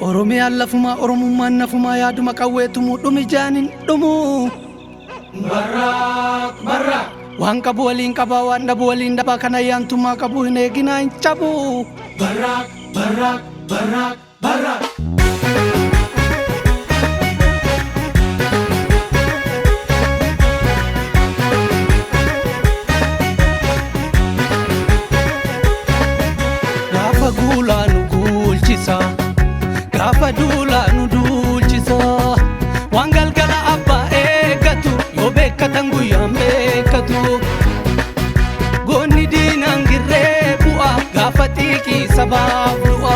Oromiyaa lafuma Oromummaan nafuma yaaduma qawweetumu dhumi jaanin dhumu barra waan qabu waliin qaba waan dhabu waliin dhaba kana yaantummaa qabu hin eeginaa hin cabu barra gaafa guulaa nu guulchisa gaafa duulaa nu duulchisa waan galgala abbaa eeggatu yoo beekkatan guyyaan beekkatu goonni diinaan girree bu'a gaafa xiiqii sabaaf du'a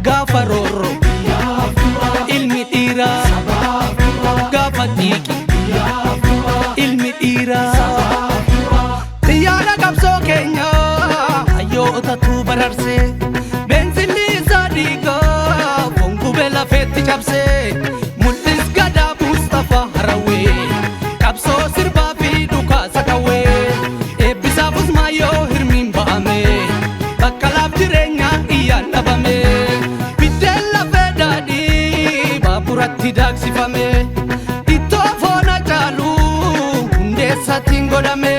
gaafa roorro ilmi dhiiraa gaafa xiiqii ilmi dhiiraa xiyyaara qabsoo keenya hayyootatu bararsee cabse mul'is gadaa Mustafa harawee qabsoo sirbaa fi dhukaa sakawee eebbisaafus maayyoo hirmiin ba'ame bakka laaf jireenyaa iyyaan dhabame biddeen lafee daadhii baaburatti daaksifame ittoo foona caalu hundeessatiin godhame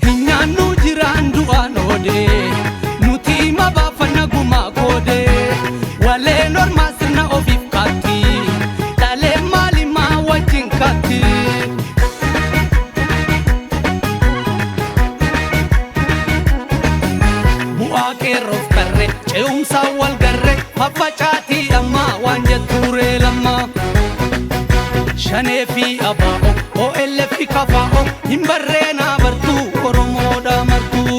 hin nyaannu jiraan du'aan oodee nuti hima baafanna gumaa koodee walee normaa sirna ofiif ce'umsa wal garre faffacaatii ammaa waan jettuuree lammaa shanee fi abaa'o OLF kafaa'o hin barreenaa bartuu Oromoodha martuu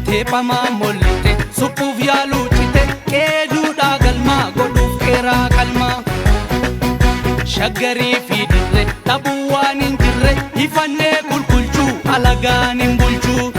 teephamaa mollite suphuuf yaaluu cite qeeduudhaa galmaa godhuuf qeeraa qalmaa shaggarii fi dirre dhabuu waan hin jirre ifannee qulqulchuu alagaan hin bulchuu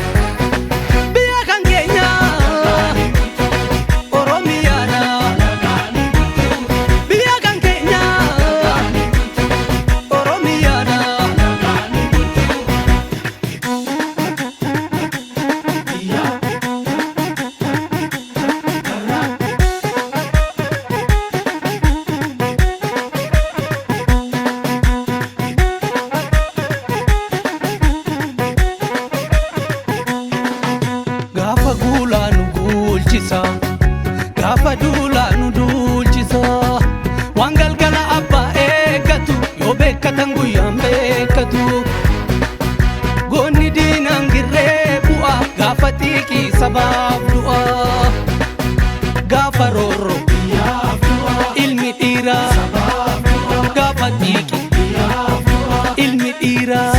gaafa duulaa nu duulchisa waan galgala abbaa eeggatu yoo beekkatan guyyaan beekkatu goonni diinaan girree bu'a gaafa xiiqii sabaaf du'a gaafa roorro ilmi dhiiraa gaafa xiiqii ilmi dhiiraa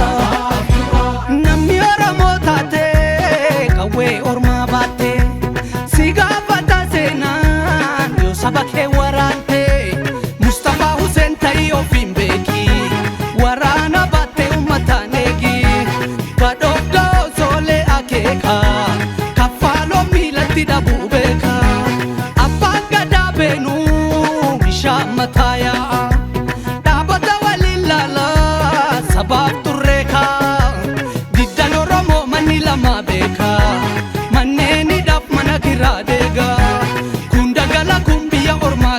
namni Oromoo taatee qawwee ormaa baattee sabake warante Mustafa Hussein ta'i ofiin beeki waraana baate uummatanegi badhoofdoo solee akeeka kaffaaloo miilatti dhabuu beeka abbaan gadaa beenuu bishaan mataa yaa'a dhaabata waliin laala sabaaf turreeka diddan Oromoo manni lama beeka manneenidhaaf mana kiraa deega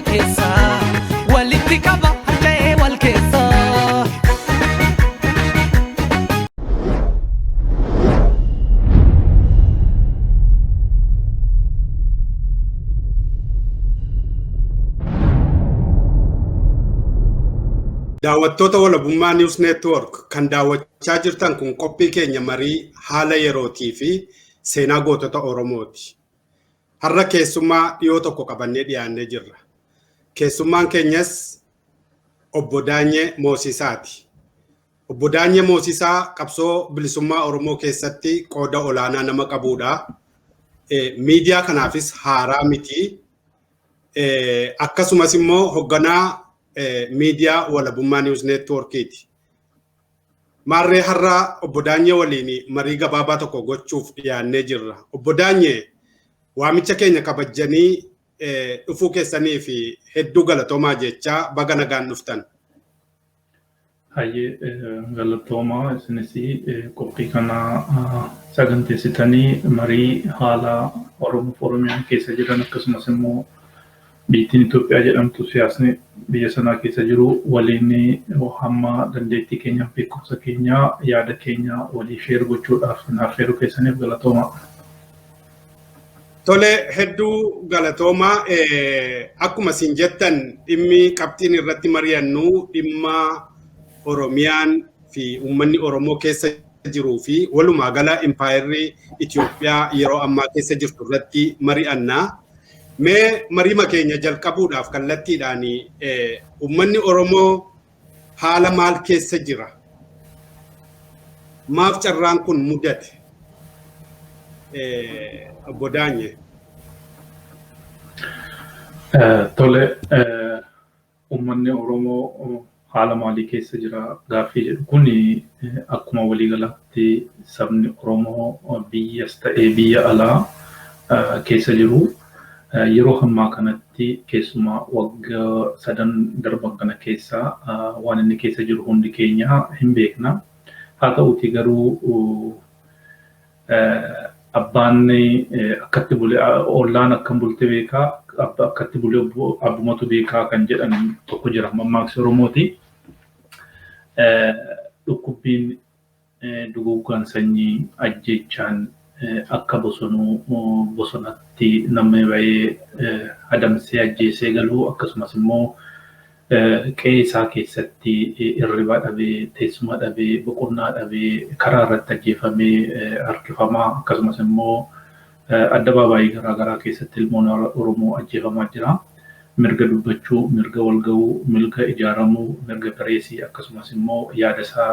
keessa walitti qaba harca'ee wal keessa Dawwattoota Walabummaa News Network kan daawwachaa jirtan kun qophii keenya marii haala yerootii fi seenaa gootota Oromooti. Har'a keessummaa dhiyoo tokko qabannee dhiyaannee jirra. Keessummaan keenyas obbo Daanyee Moosisaati. Obbo Daanyee Moosisaa qabsoo bilisummaa Oromoo keessatti qooda olaanaa nama qabuudha. Miidiyaa kanaafis haaraa miti. Akkasumas immoo hoogganaa miidiyaa Walabummaa News Networkiti. Maarree harraa Obbo Daanyee waliin marii gabaabaa tokko gochuuf dhiyaannee jirra. Obbo Daanyee waamicha keenya kabajanii dhufuu keessanii fi hedduu galatoomaa jechaa baga nagaan dhuftan. Hayyee galatoomaa isinis qophii kana saganteessitanii marii haala Oromiyaa keessa jiran akkasumas immoo biittiin Itoophiyaa jedhamtu siyaasni biyya sanaa keessa jiru waliin hamma dandeettii keenya beekumsa keenya yaada keenya walii sheer gochuudhaaf naaf feeruu keessaniif galatoomaa. Tole hedduu galatoomaa akkuma isin jettan dhimmi qabxiin irratti mari'annu dhimma Oromiyaan fi uummanni Oromoo keessa jiruu fi walumaa gala Empa'erri Ethiopia yeroo ammaa keessa jirtu irratti mari'annaa. Mee marii keenya jalqabuudhaaf kallattiidhaan uummanni Oromoo haala maal keessa jira? Maaf carraan kun mudate? Obbo Daanyee. Tole uummanni Oromoo haala maalii keessa jira gaaffii jedhu kun akkuma waliigalaatti sabni Oromoo biyyas ta'ee biyya alaa keessa jiru. Yeroo ammaa kanatti keessumaa waggaa 3 darban kana keessa waan inni keessa jiru hundi keenya hin beekna. Haa ta'uutii garuu abbaan akkatti bulee ollaan akkam bulte beekaa akkatti bulee abbumatu beekaa kan jedhan tokko jira mammaaksa Oromooti. Dhukkubbiin duguuggaan sanyii ajjeechaan akka bosonatti namni ba'ee adamsee ajjeesee galuu akkasumas immoo qe'ee isaa keessatti hirriba dhabee teessuma dhabee boqonnaa dhabee karaa irratti ajjeefamee harkifamaa akkasumas immoo addabaabaayii garaagaraa keessatti ilmoon Oromoo ajjeefamaa jira. Mirga dubbachuu, mirga walga'uu, mirga ijaaramuu, mirga bareesii akkasumas immoo yaada isaa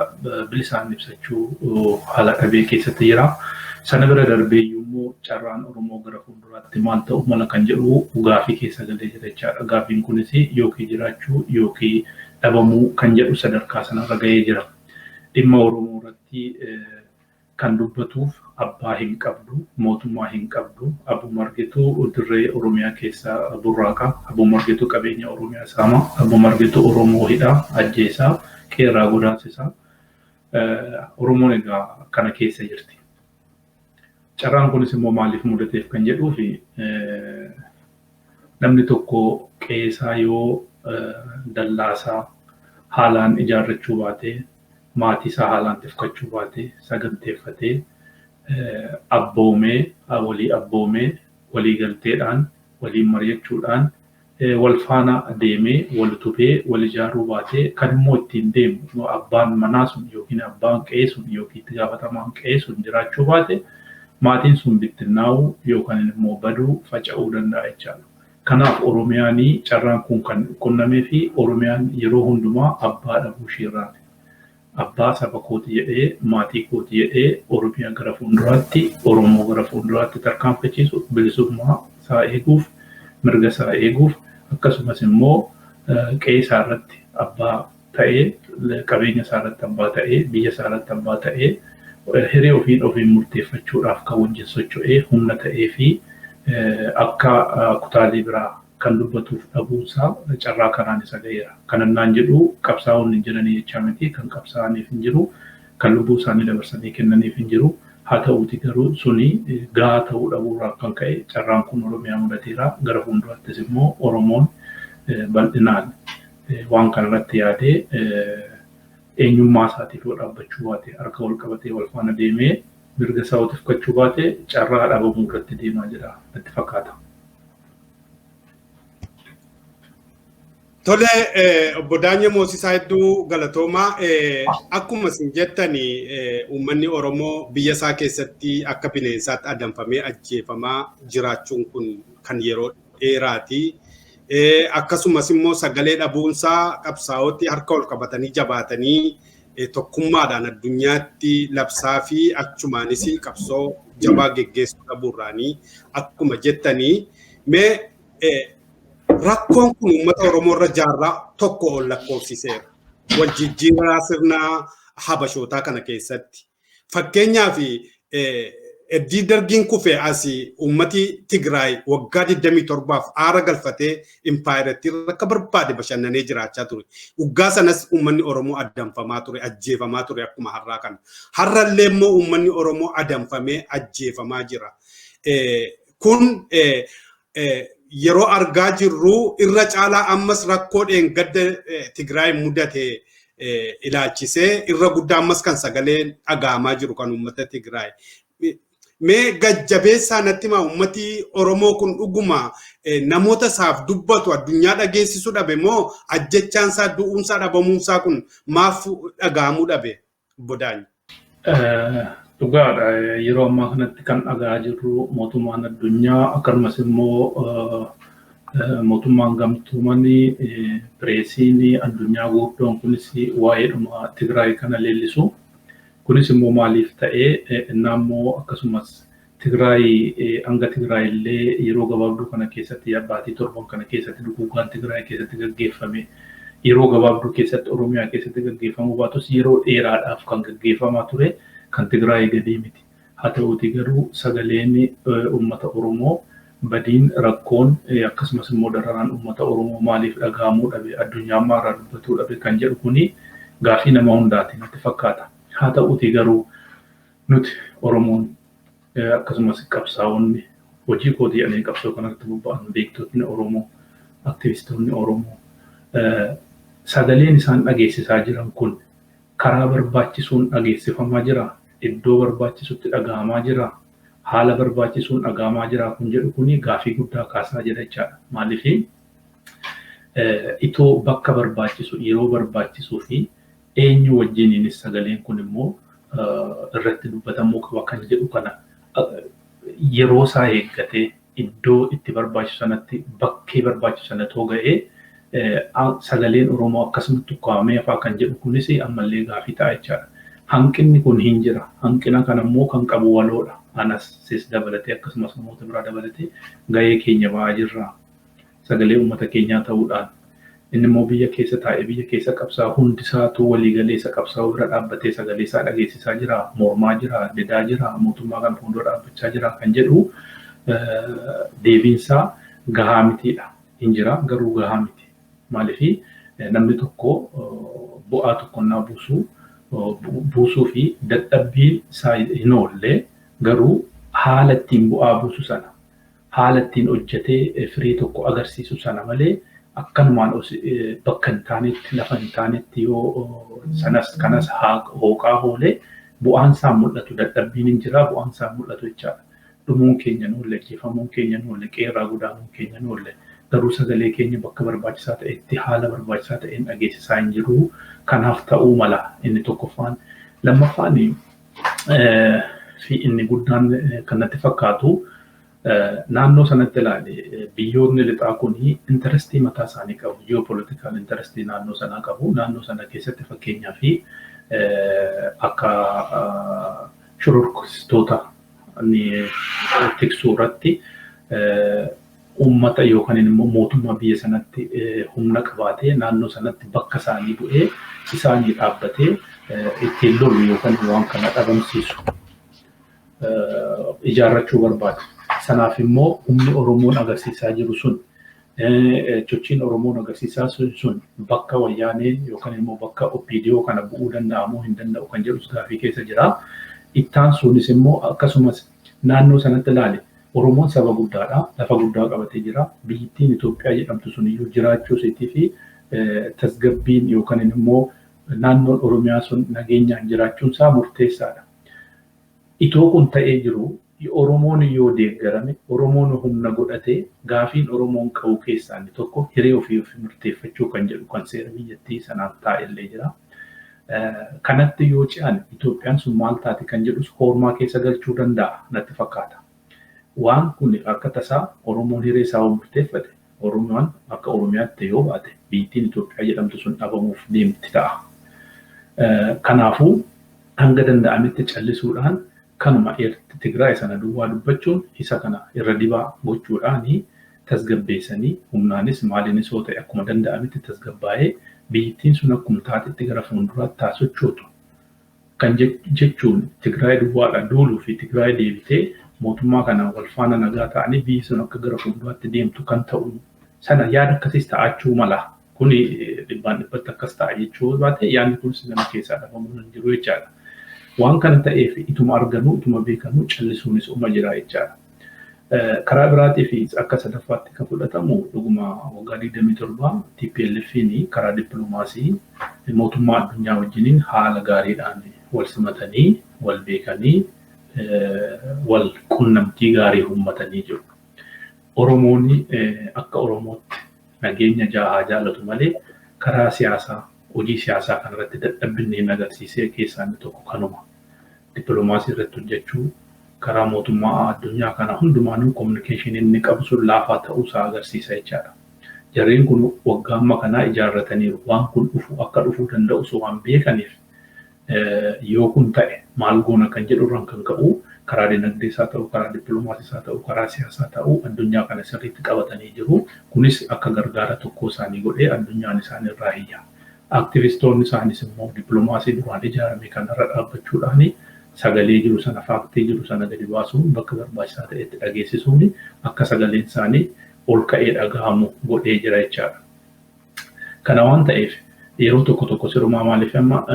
bilisaan ibsachuu haala dhabee keessatti jira. Sana bira darbee immoo carraan Oromoo gara fuulduraatti maal ta'u mala kan jedhu gaaffii keessa galee jira jechaadha. Gaaffiin kunis yookiin jiraachuu yookiin dhabamuu kan jedhu sadarkaa sanarra gahee jira. Dhimma Oromoo irratti kan dubbatuuf abbaa hin qabdu, mootummaa hin qabdu, abbuma argitu dirree Oromiyaa keessa burraaqa, abbuma argitu qabeenya Oromiyaa saama, abbuma argitu Oromoo hidhaa, ajjeesaa, qeerraa godaansisaa. Oromoon egaa kana keessa jirti. Carraan kunis immoo maaliif mudateef kan jedhuu fi namni tokko qeesaa yoo dallaasaa haalaan ijaarrachuu baatee maatii isaa haalaan tifkachuu baatee saganteeffatee abboomee walii galteedhaan waliin mari'achuudhaan wal faana deemee wal utubee wal ijaaruu baatee kan immoo ittiin deemu abbaan manaa sun yookiin abbaan qe'ee sun yookiin itti gaafatamaan qe'ee sun jiraachuu baate maatiin sun bittinnaa'uu yookaan immoo baduu faca'uu danda'a jechaadha. Kanaaf Oromiyaanii carraan kun kan qunnamee fi Oromiyaan yeroo hundumaa abbaa dhabuu isheerraati. Abbaa saba kooti jedhee maatii kooti jedhee Oromiyaa gara fuulduraatti Oromoo gara fuulduraatti tarkaanfachiisu bilisummaa isaa eeguuf mirga isaa eeguuf akkasumas immoo qe'ee isaa irratti abbaa ta'ee qabeenya isaa irratti abbaa ta'ee biyya isaa irratti abbaa ta'ee hiree ofiin murteeffachuudhaaf kan wajjin socho'ee humna ta'ee fi akka kutaalee biraa kan dubbatuuf dhabuusaa carraa kanaan isa ga'eera. Kanannaan jedhu qabsaa'onni jiranii jechaa miti kan qabsaa'aniif hin jiru kan lubbuu isaanii dabarsanii kennaniif hin jiru. Haa ta'uuti garuu suni gahaa ta'uu dhabuurraa kan ka'e carraan kun Oromiyaa mudateera. Gara fuulduraattis immoo Oromoon bal'inaan waan kanarratti yaadee eenyummaa isaatiif yoo dhaabbachuu baate harka wal qabatee wal faana deemee mirga isaa tifkachuu baate carraa dhabamuu irratti deemaa jira natti fakkaata. Tole Obbo Daanyee Moosisaa hedduu galatoomaa akkuma isin jettani uummanni Oromoo biyya isaa keessatti akka bineensaatti adamfamee ajjeefamaa jiraachuun kun kan yeroo dheeraati. Akkasumas immoo sagalee dhabuunsaa qabsaa'otti harka ol qabatanii jabaatanii tokkummaadhaan addunyaatti labsaa fi achumaanis qabsoo jabaa geggeessuu dhabuurraanii akkuma jettanii mee rakkoon kun uummata Oromoo irra jaarraa tokko ol lakkoofsiseera. Wal jijjiirraa sirnaa Habashootaa kana keessatti. Fakkeenyaaf eddii dargiin kufee asii uummati Tigraay waggaa 27 aara galfatee Empa'eratti akka barbaade bashannanee jiraachaa ture. Waggaa sanas uummanni Oromoo adamfamaa ture, ajjeefamaa ture akkuma harraa kana. Har'allee immoo uummanni Oromoo adamfamee ajjeefamaa jira. Kun yeroo argaa jirru irra caalaa ammas rakkoodhaan gadda Tigraay mudate ilaalchisee irra guddaa ammas kan sagaleen dhaga'amaa jiru kan uummata Tigraay. Mee gajjabeessaa natti himaa uummati Oromoo kun dhuguma namoota isaaf dubbatu addunyaa dhageessisuu dhabe moo ajjechaansaa du'uunsaa dhabamuunsaa kun maaf dhaga'amuu dhabe bodaanyi? Dhugaadha yeroo ammaa kanatti kan dhaga'aa jirru mootummaan addunyaa akkasumas immoo mootummaan gamtoomanii pireesiin addunyaa guddoon kunis waa'eedhuma Tigraay kana leellisu. Kunis immoo maaliif ta'ee naammoo akkasumas Tigraay hanga Tigraay illee yeroo gabaabduu kana keessatti baatii torban kana keessatti duguuggaan Tigraay keessatti gaggeeffame yeroo gabaabduu keessatti Oromiyaa keessatti gaggeeffamu baatus yeroo dheeraadhaaf kan gaggeeffamaa ture kan Tigraay gadii miti. Haa ta'uutii garuu sagaleen uummata Oromoo badiin rakkoon akkasumas immoo dararaan uummata Oromoo maaliif dhaga'amuu dhabe addunyaa maarraa dubbatuu dhabe kan jedhu kuni gaaffii nama hundaati natti fakkaata. Haa ta'uutii garuu nuti Oromoon akkasumas qabsaa'onni hojii kootii jedhanii qabsoo kanatti bobba'an beektonni Oromoo, aktivistoonni Oromoo sagaleen isaan dhageessisaa jiran kun karaa barbaachisuun dhageessifamaa jira, iddoo barbaachisutti dhaga'amaa jira, haala barbaachisuun dhaga'amaa jira kun jedhu kuni gaaffii guddaa kaasaa jira jechaadha. Maaliif itoo bakka barbaachisu yeroo barbaachisuu fi eenyu wajjiniinis sagaleen kun immoo irratti dubbatamuu qaba kan jedhu kana yeroo isaa eeggatee iddoo itti barbaachisu sanatti bakkee barbaachisu sanatti ga'ee sagaleen Oromoo akkasumatti ukkaamee afaa kan jedhu kunis ammallee gaaffii ta'a jechaadha. Hanqinni kun hin jira. Hanqina kana immoo kan qabu waloodha. Anas sis dabalatee akkasumas namoota biraa dabalatee ga'ee keenya ba'aa jirra. Sagalee uummata keenyaa ta'uudhaan. Inni immoo biyya keessa taa'ee biyya keessa qabsaa hundisaatu waliigalee isa qabsaa bira dhaabbatee sagalee isaa dhageessisaa jira, mormaa jira, didaa jira, mootummaa kan fuuldura dhaabbachaa jira kan jedhu deebiinsaa gahaa mitiidha. Hin jira garuu gahaa miti. Maaliif namni tokko bu'aa tokkonnaa buusuu fi dadhabbiin isaa hin oolle garuu haala ittiin bu'aa buusu sana haala ittiin hojjetee firii tokko agarsiisu sana malee akkanumaan bakka hin taanetti lafa hin taanetti yoo sanas kanas hooqaa hoolee bu'aan isaa mul'atu dadhabbiin hin jira bu'aan isaa mul'atu jechaadha. Dhumuun keenya noolle, jeefamuun keenya noolle, qeerraa godaanuun keenya noolle garuu sagalee keenya bakka barbaachisaa ta'etti haala barbaachisaa ta'een dhageessisaa hin jiru. Kanaaf ta'uu mala inni tokkoffaan. Lammaffaan fi inni guddaan kan natti fakkaatu naannoo sanatti ilaale biyyoonni lixaa kuni intarestii mataa isaanii qabu. Ji'oopolitikaal intarestii naannoo sanaa qabu. Naannoo sana keessatti fakkeenyaa fi akka shororkeessitoota tiksuu irratti uummata yookaan immoo mootummaa biyya sanatti humna qabaatee naannoo sanatti bakka isaanii bu'ee isaanii dhaabbatee ittiin lolu yookaan waan kana dhabamsiisu ijaarrachuu barbaadu. Sanaaf immoo humni Oromoon agarsiisaa jiru sun sochiin Oromoon agarsiisaa sun bakka wayyaanee yookaan immoo bakka OPDO kana bu'uu danda'amoo hin danda'u kan jedhu gaaffii keessa jira. Ittaan sunis immoo akkasumas naannoo sanatti ilaale Oromoon saba guddaadha. Lafa guddaa qabatee jira. Biyyattiin Itoophiyaa jedhamtu sun iyyuu jiraachuu isheetii fi tasgabbiin yookaan immoo naannoon Oromiyaa sun nageenyaan jiraachuun isaa murteessaadha. Itoo kun ta'ee jiru Oromoon yoo deeggarame Oromoon humna godhatee gaafiin Oromoon qabu keessaa inni tokko hiree ofii murteeffachuu kan jedhu kan seera biyyattii sanaaf taa'ellee jira. Kanatti yoo ce'an Itoophiyaan sun maal taati kan jedhus hormaa keessa galchuu danda'a natti fakkaata. Waan kun akka tasaa Oromoon hiree isaa murteeffate Oromoon akka Oromiyaatti yoo baate biyyattiin Itoophiyaa jedhamtu sun dhabamuuf deemti ta'a. Kanaafuu hanga danda'ametti callisuudhaan kanuma Tigraay sana duwwaa dubbachuun isa kana irra dibaa gochuudhaani tasgabbeessanii humnaanis maaliinis yoo ta'e akkuma danda'ametti tasgabbaa'ee biyyattiin sun akkuma taatetti gara fuulduraatti taasifachuutu. Kan jechuun Tigraay duwwaadhaan duuluu fi Tigraay deebitee mootummaa kana wal faana nagaa ta'anii biyyi sun akka gara fuulduraatti deemtu kan ta'u sana yaada akkasiis ta'achuu mala. Kuni dhibbatti akkas ta'a jechuu baate yaadni kunis nama keessaa dhabamuu hin jiru jechaadha. Waan kana ta'eef ituma arganuu ituma beekanuu callisuunis uma jira jechaadha. Karaa biraatii fi akka sadaffaatti kan fudhatamu dhuguma waggaa 27 TPLF'n karaa dippiloomaasii mootummaa addunyaa wajjiniin haala gaariidhaan wal simatanii wal beekanii wal qunnamtii gaarii uummatanii jiru. Oromoonni akka Oromootti nageenya jahaa jaalatu malee karaa siyaasaa hojii siyaasaa kanarratti dadhabbinneen agarsiisee keessaa inni tokko kanuma. Dippiloomaasii irratti hojjechuu karaa mootummaa addunyaa kana hundumaanuu kominikeeshinii inni qabu sun laafaa ta'uusaa agarsiisa jechaadha. Jarreen kun waggaa amma kanaa ijaarrataniiru waan kun akka dhufuu danda'u osoo waan beekaniif yoo kun ta'e maal goona kan jedhurraan kan ka'u karaa dinagdee isaa ta'u karaa dippiloomaasii isaa ta'u karaa siyaasaa ta'u addunyaa kana sirriitti qabatanii jiru. Kunis akka gargaara tokko isaanii godhee addunyaan isaan irraa hiyya. Aktivistoonni isaanis immoo dippiloomaasii duraan ijaarame kanarra dhaabbachuudhaan sagalee jiru sana faaktii jiru sana gadi baasuun bakka barbaachisaa ta'etti dhageessisuun akka sagaleen isaanii ol ka'ee dhagahamu godhee jira jechaadha. Kana waan ta'eef yeroo tokko sirumaa maaliif amma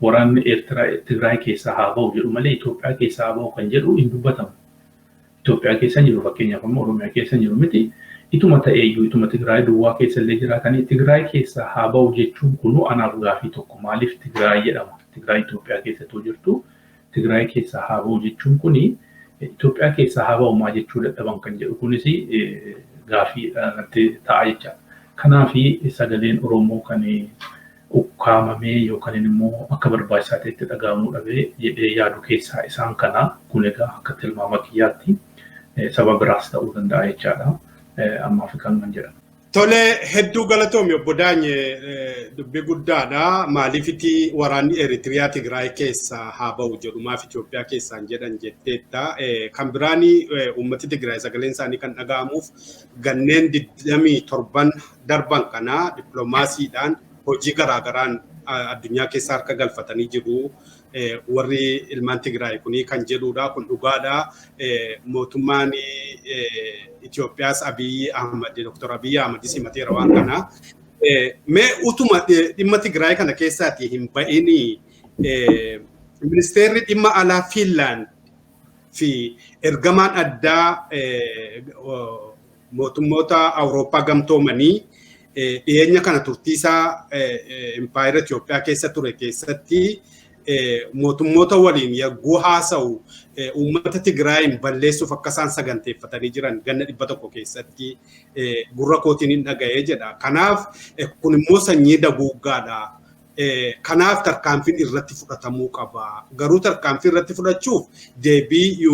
waraanni Tigraay keessaa haa ba'u jedhu malee Itoophiyaa keessaa haa ba'u kan jedhu hin dubbatamu. Itoophiyaa keessa jiru fakkeenyaaf amma Oromiyaa keessa jiru miti. Ituma ta'eeyyuu ituma Tigraay duwwaa keessa illee jiraatanii Tigraay keessaa haa ba'u jechuun kunu anaaf gaafii tokko maaliif Tigraay jedhama? Tigraay Itoophiyaa keessattuu jirtu. Tigraay keessaa haa ba'u jechuun kuni Itoophiyaa keessaa haa ba'u maa jechuu dadhaban kan jedhu kunis gaafii natti ta'a jechaadha. Kanaafi sagaleen Oromoo kan ukkaamamee yookaan immoo akka barbaachisaa ta'etti dhagahamuu dhabee jedhee yaadu keessaa isaan kana kun egaa akka tilmaama kiyyaatti saba biraas ta'uu danda'a jechaadha. Ammaaf kan jedhamu. Tole hedduu galatoomi obbo Daanyee dubbii guddaadha. Maaliifiti waraanni Eritiriyaa Tigraay keessa haa ba'u jedhu maaf Itoophiyaa keessaan jedhan jetteetta. Kan biraani uummati Tigraay sagaleen isaanii kan dhagahamuuf ganneen 27 darban kana dippiloomaasiidhaan hojii garaagaraan addunyaa keessa harka galfatanii jiru. Warri ilmaan Tigraay kuni kan jedhudha kun dhugaadha. Mootummaan Itoophiyaas Abiy Ahmed Dr. Abiy Ahmed simateera waan kana. Mee utuma dhimma Tigraay kana keessaati hin ba'ini ministeerri dhimma alaa Finland fi ergamaan addaa mootummoota Awurooppaa gamtoomanii dhiyeenya kana turtiisaa Empa'erri Ethiopia keessa ture keessatti mootummoota waliin yagguu haasa'u uummata Tigraayin balleessuuf akka isaan saganteeffatanii jiran ganna 100 keessatti gurra kootiin hin dhaga'ee jedha. Kanaaf kun immoo sanyii daguuggaadha. Kanaaf tarkaanfiin irratti fudhatamuu qaba. Garuu tarkaanfii irratti fudhachuuf deebii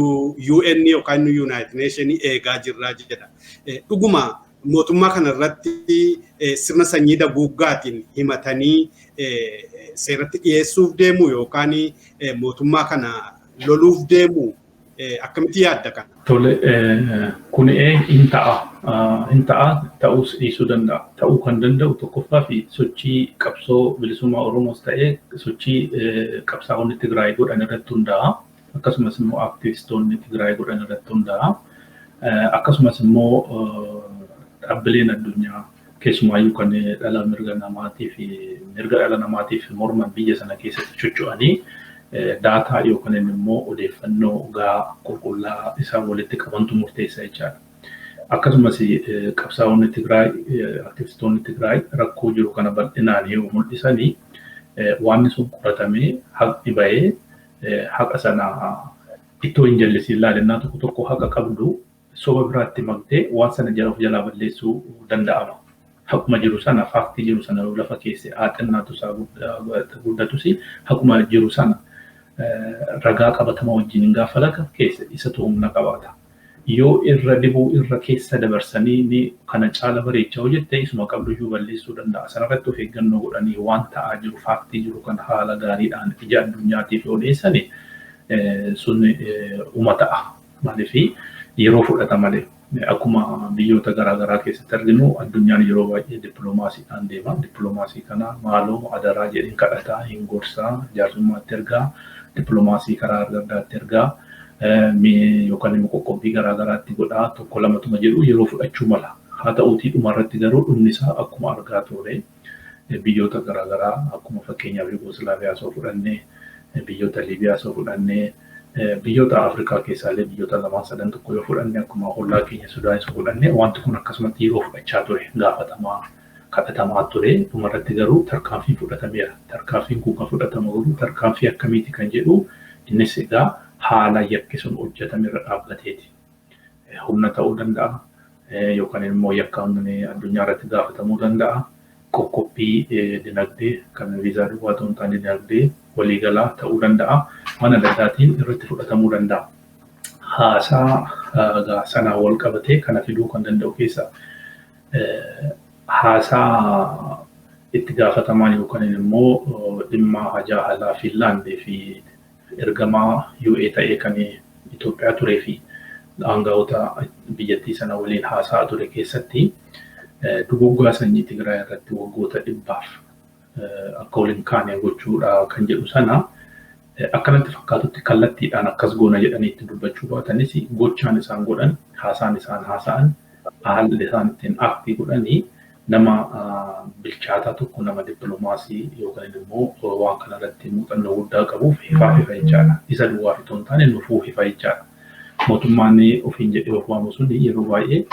UN yookaan United Nations eegaa jirra jedha. Dhuguma mootummaa kana irratti sirna sanyii daguuggaatiin himatanii seeratti dhiyeessuuf deemu yookaan mootummaa kana loluuf deemu akkamitti yaadda kana? Tole kun hin ta'a ta'uus dhiisuu danda'a. Ta'uu kan danda'u tokkoffaa fi sochii qabsoo bilisummaa Oromoos ta'ee sochii qabsaa'onni Tigraay godhan irratti hundaa'a. Akkasumas immoo aktivistoonni Tigraay godhan irratti hundaa'a. Akkasumas immoo dhaabbileen addunyaa keessumaayyuu kan dhala mirga namaatiif morman biyya sana keessatti socho'anii daataa yookaan immoo odeeffannoo gahaa qulqullaa isaan walitti qabantu murteessa jechaadha. Akkasumas qabsaa'onni Tigraay aktivistoonni Tigraay rakkoo jiru kana bal'inaan yoo mul'isanii waan sun qoratamee haqni bahee haqa sana ittoo hin jallisiin ilaalennaa tokko haqa qabdu soba biraatti magdee waan sana jalaa balleessuu danda'ama. Hakuma jiru sana faaktii jiru sana lafa keessa aaxinnaatu isaa guddatus hakuma jiru sana ragaa qabatamaa wajjin gaafa laqa keessa isa humna qabaata. yoo irra dibuu irra keessa dabarsanii ni kana caala bareechaa hojjette isuma qabduyyuu balleessuu danda'a. Sanarratti of eeggannoo godhanii waan ta'aa jiru faaktii jiru kan haala gaariidhaan ija addunyaatiif yoo dhiyeessani sun ta'a. Maaliif yeroo fudhata malee akkuma biyyoota garaagaraa keessatti arginu addunyaan yeroo baay'ee dippiloomaasiidhaan deema. Dippiloomaasii kana maaloo adaraa jedheen kadhataa hin gorsaa jaarsummaatti ergaa dippiloomaasii karaa adda addaatti ergaa yookaan immoo qoqqobbii garaagaraatti godhaa tokko lamatuma jedhu yeroo fudhachuu mala. Haa ta'uutii dhumarratti garuu dhumni isaa akkuma argaa ture biyyoota garaagaraa akkuma fakkeenyaaf Yugoslaaviyaa soo fudhannee biyyoota Liibiyaa soo fudhannee biyyoota Afrikaa keessaallee biyyoota lamaan sadan tokko yoo fudhanne akkuma hollaa keenya Sudaan soo fudhannee wanti kun akkasumatti yeroo fudhachaa ture gaafatamaa kadhatamaa ture dhumarratti garuu tarkaanfii fudhatameera. Tarkaanfiin kun kan fudhatamu garuu tarkaanfii akkamiiti kan jedhu innis egaa haala yakki sun hojjetamerra dhaabbateeti. Humna ta'uu danda'a yookaan immoo yakkaan addunyaa irratti gaafatamuu danda'a. Qoqqobbii dinagdee kan viizaa duwwaa ta'uu hin taane dinagdee waliigalaa ta'uu danda'a. Mana addaatiin irratti fudhatamuu danda'a. Haasaa sanaa wal qabatee kana fiduu kan danda'u keessaa haasaa itti gaafatamaan yookaan immoo dhimma hajaa alaa Fiinlaandii fi ergamaa UA ta'ee kan Itoophiyaa turee fi aangawoota biyyattii sana waliin haasaa ture keessatti duguggaa sanyii Tigraay irratti waggoota 100 akka waliin kaane gochuudha kan jedhu sana akkanatti fakkaatutti kallattiidhaan akkas goona jedhanii itti dubbachuu baatanis gochaan isaan godhan haasaan isaan haasa'an haalli isaan ittiin aktii godhanii nama bilchaataa tokko nama dippiloomaasii yookaan immoo waan kana irratti muuxannoo guddaa qabuuf hifaa jechaadha. Isa duwwaa fitoo hin taane nufuu hifaa jechaadha. Mootummaan ofiin jedhee of waamu sun yeroo baay'ee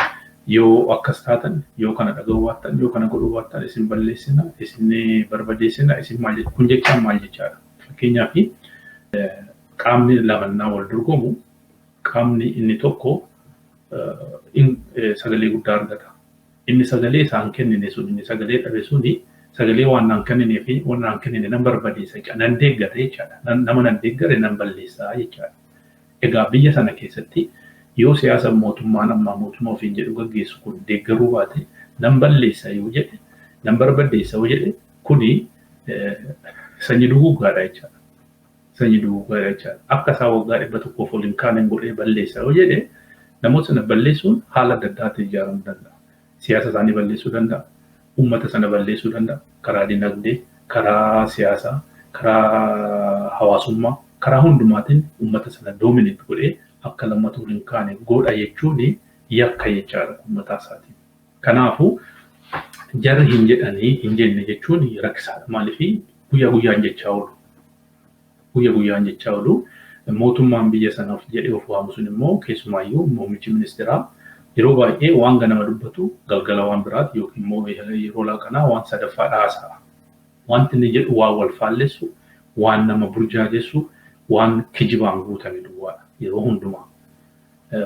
yoo akkas taatan yoo kana dhaga'uu baattan yoo kana godhuu baattan isin balleessina isin barbadeessina isin maal kun jechaan maal jechaadha. Fakkeenyaaf qaamni lamannaa wal dorgomu qaamni inni tokko sagalee guddaa argata. Inni sagalee isaan kennine sun inni sagalee dhabe suni sagalee waan naan kennine fi waan naan kennine nan barbadeessa jecha nan deeggare jechaadha. Nama nan deeggare nan balleessaa jechaadha. Egaa biyya sana keessatti yoo siyaasa mootummaan ammaa mootummaa ofiin jedhu gaggeessu kun deeggaruu baate nan balleessa yoo jedhe nan barbadeessa yoo jedhe kuni sanyii duguggaadha jechaadha. Sanyii duguggaadha jechaadha. Akka isaa waggaa 100 waliin kaaneen godhee balleessa yoo jedhe namoota sana balleessuun haala adda addaatiin ijaaramuu danda'a. Siyaasa isaanii balleessuu danda'a. Uummata sana balleessuu danda'a. Karaa dinagdee, karaa siyaasaa, karaa hawaasummaa, karaa hundumaatiin uummata sana doomineet godhee akka lammata waliin kaane godha jechuun yakka jechaadha uummataa isaatiin. Kanaafuu jarri hin jedhanii hin jenne jechuun rakkisaadha. Maaliif guyyaa guyyaan jechaa oolu. Guyyaa guyyaan jechaa oolu. Mootummaan biyya sanaaf jedhee of waamu sun immoo keessumaayyuu muummichi ministeeraa yeroo baay'ee waan ganama dubbatu galgala waan biraati yookiin immoo yeroo laaqanaa waan sadaffaa haasa'a. Wanti inni jedhu waan wal faallessu, waan nama burjaajessu, waan kijibaan guutame duwwaadha yeroo hundumaa.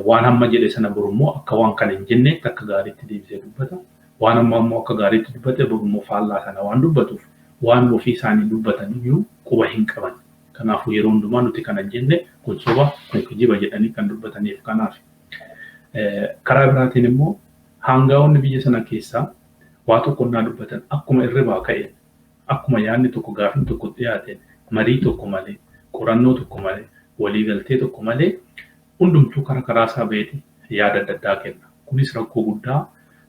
Waan hamma jedhe sana borummoo akka waan kana hin jenneetti akka gaariitti deebisee dubbata. Waan amma immoo akka gaariitti dubbate borummoo faallaa sana waan dubbatuuf waan ofii isaanii dubbatan iyyuu quba hin qaban. Kanaafuu yeroo hundumaa nuti kana hin jenne kun soba kun kijiba jedhanii kan dubbataniif kanaaf. Karaa biraatiin immoo hangaa'onni biyya sana keessaa waa tokko naa dubbatan akkuma irribaa ka'een akkuma yaadni tokko gaafin tokko dhiyaateen marii tokko malee qorannoo tokko malee waliigaltee tokko malee hundumtuu karaa isaa beeti yaada adda addaa kenna. Kunis rakkoo guddaa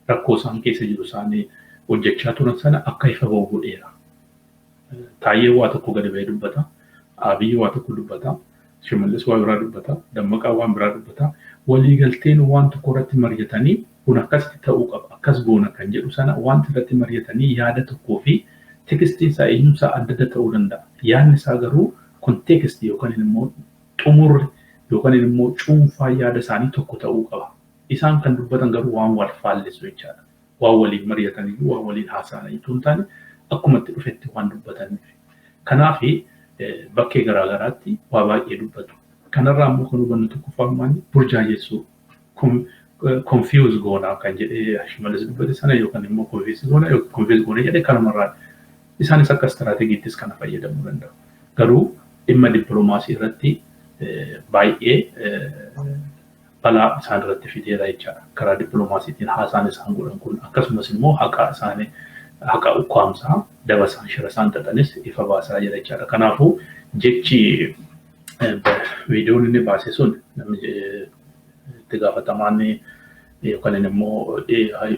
rakkoo isaan keessa jiru isaanii hojjechaa turan sana akka ifa ba'u godheera. Taayyee waa tokko gadi ba'ee dubbata. Abiyyi waa tokko dubbata. Shimallis waa biraa dubbata. Dammaqaa waan biraa dubbata. Waliigalteen waan tokko irratti mari'atanii kun akkasitti ta'uu qaba. Akkas goona kan jedhu sana wanti irratti mari'atanii yaada tokkoo fi tekstiin isaa eenyumsaa adda adda ta'uu danda'a. Yaadni isaa garuu kontekstii yookaan immoo xumurri yookaan immoo cuunfaa yaada isaanii tokko ta'uu qaba. Isaan kan dubbatan garuu waan wal faallessu jechaadha. Waan waliin mari'atanii waan waliin haasa'anii tun taane akkuma itti dhufetti waan dubbataniif. Kanaaf bakkee garaagaraatti waa baay'ee dubbatu. Kanarraa immoo kan hubannu tokko faamaan burjaajessuu confuse goonaa kan jedhee Shimallis dubbate sana yookaan immoo confuse goona jedhee kanumarraa isaanis akka istiraateejiittis kana fayyadamuu danda'u. Garuu dhimma dippiloomaasii irratti baay'ee balaa isaan irratti fideera jechaadha. Karaa dippiloomaasiitiin haasaan isaan godhan kun akkasumas immoo haqa ukkaamsaa daba isaan shira isaan xaxanis ifa baasaa jira jechaadha. Kanaafuu jechi viidiyoon inni baase sun namni itti gaafatamaan yookaan immoo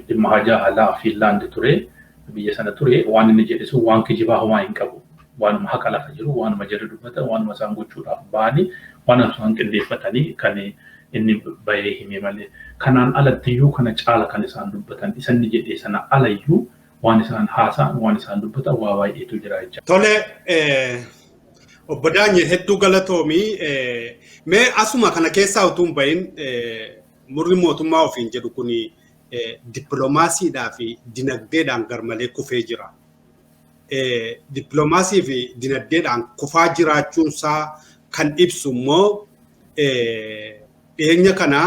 dhimma hajaa alaa Fiinlaand ture biyya sana ture waan inni jedhe sun waan kijibaa homaa hin qabu. Waanuma haqa lafa jiru waanuma jedhu dubbatan waanuma isaan gochuudhaaf ba'anii waan isaan qindeeffatanii kan inni bahee hime malee kanaan alattiyyuu kana caala kan isaan dubbatan isanni jedhee sana alayyuu waan isaan haasa'an waan isaan dubbatan waa baay'eetu jira jecha. Tole obbo Daanyee hedduu galatoomii mee asuma kana keessaa utuun bahin murri mootummaa ofiin jedhu kun dippiloomaasiidhaa fi dinagdeedhaan garmalee kufee jira. Dippiloomaasii fi dinagdeedhaan kufaa jiraachuunsaa kan ibsu immoo dhiyeenya kana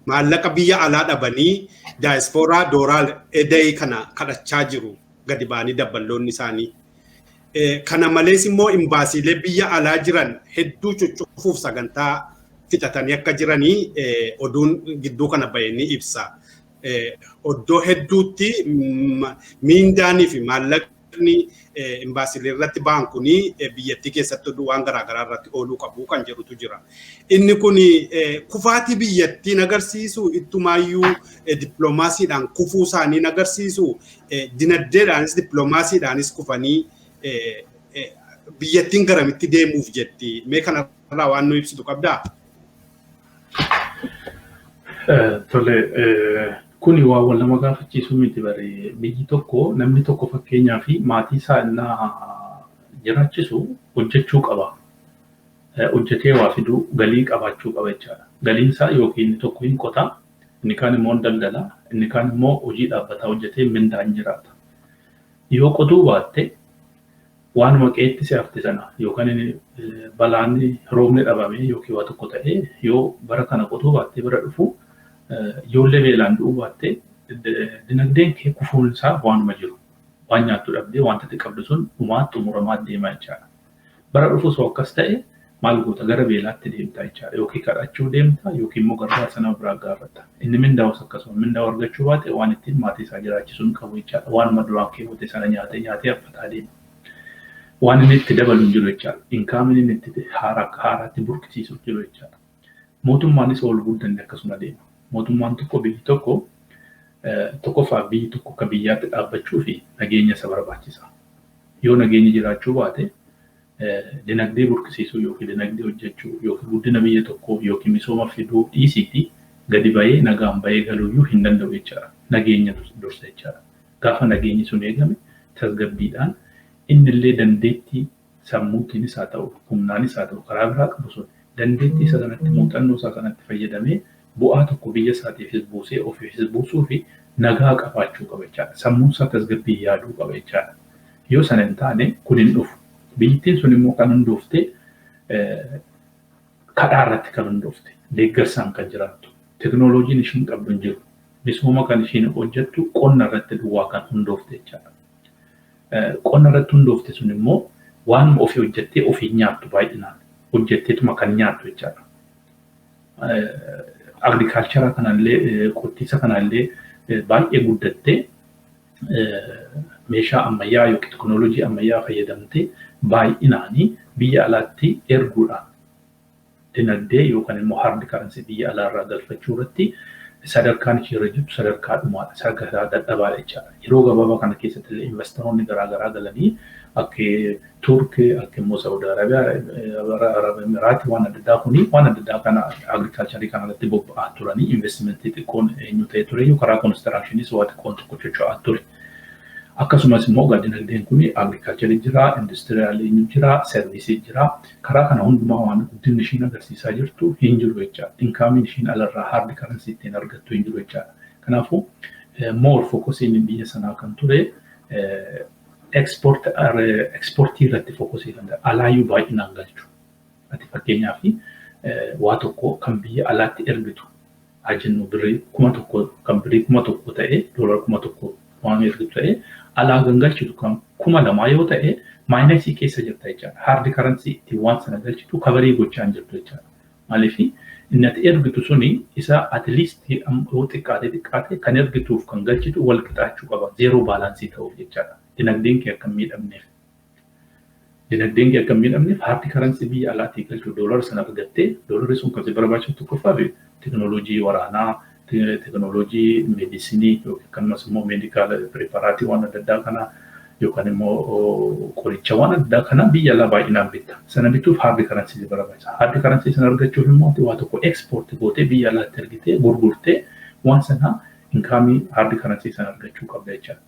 maallaqa biyya alaa dhabanii daayispooraa dooraal edayii kana kadhachaa jiru gadi ba'anii dabballoonni isaanii. Kana malees immoo imbaasiilee biyya alaa jiran hedduu cuccufuuf sagantaa fixatanii akka jiranii oduun gidduu kana bahee ni ibsa. Oddoo hedduutti miindaanii fi maallaqni imbaasiilee irratti ba'an kuni biyyattii keessatti waan garaagaraa irratti ooluu qabu kan jedhutu jira. Inni kun kufaatii biyyattiin agarsiisu ittumaayyuu dippiloomaasiidhaan kufuu isaanii agarsiisu dinagdeedhaanis dippiloomaasiidhaanis kufanii biyyattiin garamitti deemuuf jetti. Mee kanarraa waan nu ibsitu qabdaa? Tole kuni waa wal nama gaafachiisu miti bare biyyi tokko namni tokko fakkeenyaa fi maatii isaa innaa jiraachisu hojjechuu qaba. Hojjetee waa fiduu galii qabaachuu qaba jechaadha. Galiin isaa yookiin inni tokko hin qota, inni kaan immoo daldala, inni kaan immoo hojii dhaabbataa hojjetee mindaan jiraata. Yoo qotuu baatte waanuma qeetti si hafte sana yookaan inni balaan roobni dhabame yookiin waa tokko ta'ee yoo bara kana qotuu baatte bira dhufu ijoollee beelaan du'uu baatte dinagdeen kee kufuun isaa waanuma jiru. Waan nyaattu dhabdee wanta ati qabdu sun dhumaa xumuramaa deemaa jechaadha. Bara dhufu soo akkas ta'e maal goota gara beelaatti deemtaa jechaadha. Yookiin kadhachuu deemta yookiin immoo gargaarsa nama biraa gaafatta. Inni mindaa'us akkasuma mindaa'u argachuu baate waan ittiin maatii isaa jiraachisuun qabu jechaadha. Waanuma duraan keewwate sana nyaatee affataa deema. Waan inni itti dabaluun jiru jechaadha. Inkaamin inni itti haaraatti burqisiisuuf jiru jechaadha. Mootummaanis ol guddanne akkasuma deema. Mootummaan tokko biyyi tokkoffaa biyyi tokko akka biyyaatti dhaabbachuu fi nageenya isa barbaachisa. Yoo nageenyi jiraachuu baate dinagdee burqisiisuu yookiin dinagdee hojjechuu yookiin guddina biyya tokkoo yookiin misooma fiduu dhiisiiti gadi bahee nagaan bahee galuuyyuu hin danda'u jechaadha. Nageenya dursa jechaadha. Gaafa nageenyi sun eegame tasgabbiidhaan innillee dandeettii sammuutiinis haa ta'u humnaanis haa ta'u karaa biraa qabu sun dandeettii isa kanatti muuxannoo isaa kanatti fayyadamee bu'aa tokko biyya isaatiifis buusee ofiifis buusuu fi nagaa qabaachuu qaba jechaadha. Sammuun isaa tasgabbii yaaduu qaba jechaadha. Yoo sana hin taane kun hin dhufu. Biyyattiin sun immoo kan hundoofte kadhaa irratti kan hundoofte deeggarsaan kan jiraattu. Teknooloojiin ishiin qabdu hin jiru. Misooma kan ishiin hojjettu qonna irratti duwwaa kan hundoofte jechaadha. Qonna irratti hundoofte sun immoo waan ofii hojjettee ofii nyaattu baay'inaan hojjetteetuma kan nyaattu jechaadha. Agriculture kanallee qottiisa kanallee baay'ee guddattee meeshaa ammayyaa yookiin teknooloojii ammayyaa fayyadamtee baay'inaanii biyya alaatti erguudhaan dinagdee yookaan immoo hard currency biyya alaarraa galfachuu irratti sadarkaan ishee jirtu sadarkaa dhumaadha. Sadarkaa dadhabaadha jechaadha. Yeroo gabaabaa kana keessatti illee investoroonni garaagaraa galanii akka Turkii akka immoo Saudi Arabiyaa Arab Emiraatii waan adda addaa kuni waan adda addaa kana agriculture kanarratti bobba'aa turanii investmentii xiqqoon eenyu ta'e ture karaa constructionis waa xiqqoon tokko socho'aa ture. Akkasumas immoo dinagdeen kuni agriculture jira, industrial jira, service jira. Karaa kana hundumaa waan guddinni ishiin agarsiisaa jirtu hin jiru jechaadha. Inkaamin ishiin alarraa hard currency ittiin argattu hin jiru jechaadha. Kanaafuu more focusing biyya sanaa kan ture exportii irratti focusii kan ta'e alaayyuu baay'inaan galchu. Ati fakkeenyaaf waa tokko kan biyya alaatti ergitu ajennu birrii 1,000 kan birrii 1,000 ta'e doolar 1,000 waan ergitu ta'e alaa gangalchitu kan 2,000 yoo ta'e maayinasii keessa jirta jechaadha. Hard currency ittiin waan sana galchitu kabarii gochaa hin jirtu jechaadha. Maaliif inni ati ergitu suni isa at least xiqqaate kan ergituuf kan galchitu wal qixaachuu qaba. Zero baalaansii ta'uuf jechaadha. Dinagdeen kee akka miidhamneef. Dinagdeen kee akka miidhamneef hard currency biyya alaatii galchuu doolara sana argattee doolari sun kan si barbaachisu tokkoffaa teknooloojii waraanaa, teknooloojii meedisinii yookiin akkasumas immoo meedikaala preparaatii waan adda addaa kana yookaan immoo qoricha waan adda addaa kana biyya alaa baay'inaan bitta. Sana bituuf hard currency si barbaachisa. Hard currency sana argachuuf immoo waa tokko export gootee biyya alaatti ergitee gurgurtee waan sana inkaamii hard currency sana argachuu qabda jechaadha.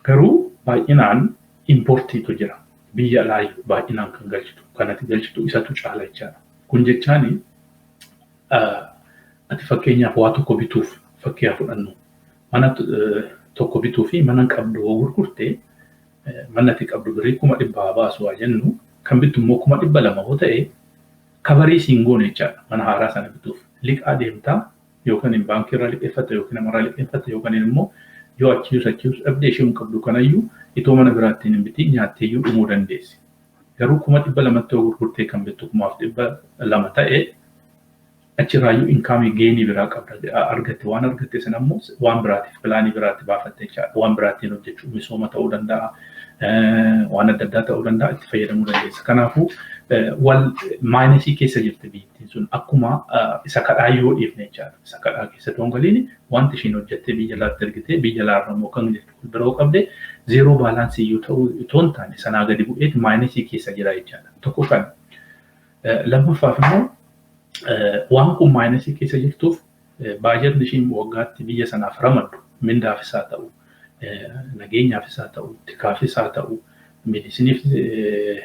Garuu baay'inaan importiitu jira. Biyya alaa baay'inaan kan galchitu kanatti galchitu isatu caala jechaadha. Kun jechaani ati fakkeenyaaf waa tokko bituuf fakkii fudhannu mana tokko bituu fi mana qabdu gurgurtee mana ati qabdu birii 100 baasu waa jennu kan bitu immoo 200 yoo ta'e kabarii siin goone jechaadha. Mana haaraa sana bituuf liqaa deemtaa yookaan baankii irraa liqeeffatta yookaan namarraa liqeeffatta yookaan immoo yoo achius dhabdee ishee qabdu kanayyuu itoo mana biraattiin hin bitii nyaatteeyyuu dhumuu dandeessi. Garuu 200 gurgurtee kan bittu 200 ta'e achirraayyuu inkaamii geenii biraa qabda argatte waan argatte sana immoo waan biraatiif pilaanii biraatti baafatte jechaadha. Waan biraattiin hojjechuu misooma ta'uu danda'a, waan adda addaa ta'uu danda'a itti fayyadamuu dandeessa. Kanaafuu wal maayinesii keessa jirti biyyattiin sun akkuma isa kadhaa yoo dhiifne jechaadha. Isa kadhaa keessa toongaliin wanti ishiin hojjettee biyya alaatti ergitee biyya alaarra immoo kan jirtu biroo qabde zeeroo baalaansii iyyuu ta'uu itoo hin taane sanaa gadi bu'eeti maayinesii keessa jira jechaadha. Tokko kan lammaffaaf immoo waan kun maayinesii keessa jirtuuf baajetni ishiin waggaatti biyya sanaaf ramaddu mindaafis haa ta'u, nageenyaafis haa ta'u, tikaafis haa ta'u, meedisiniif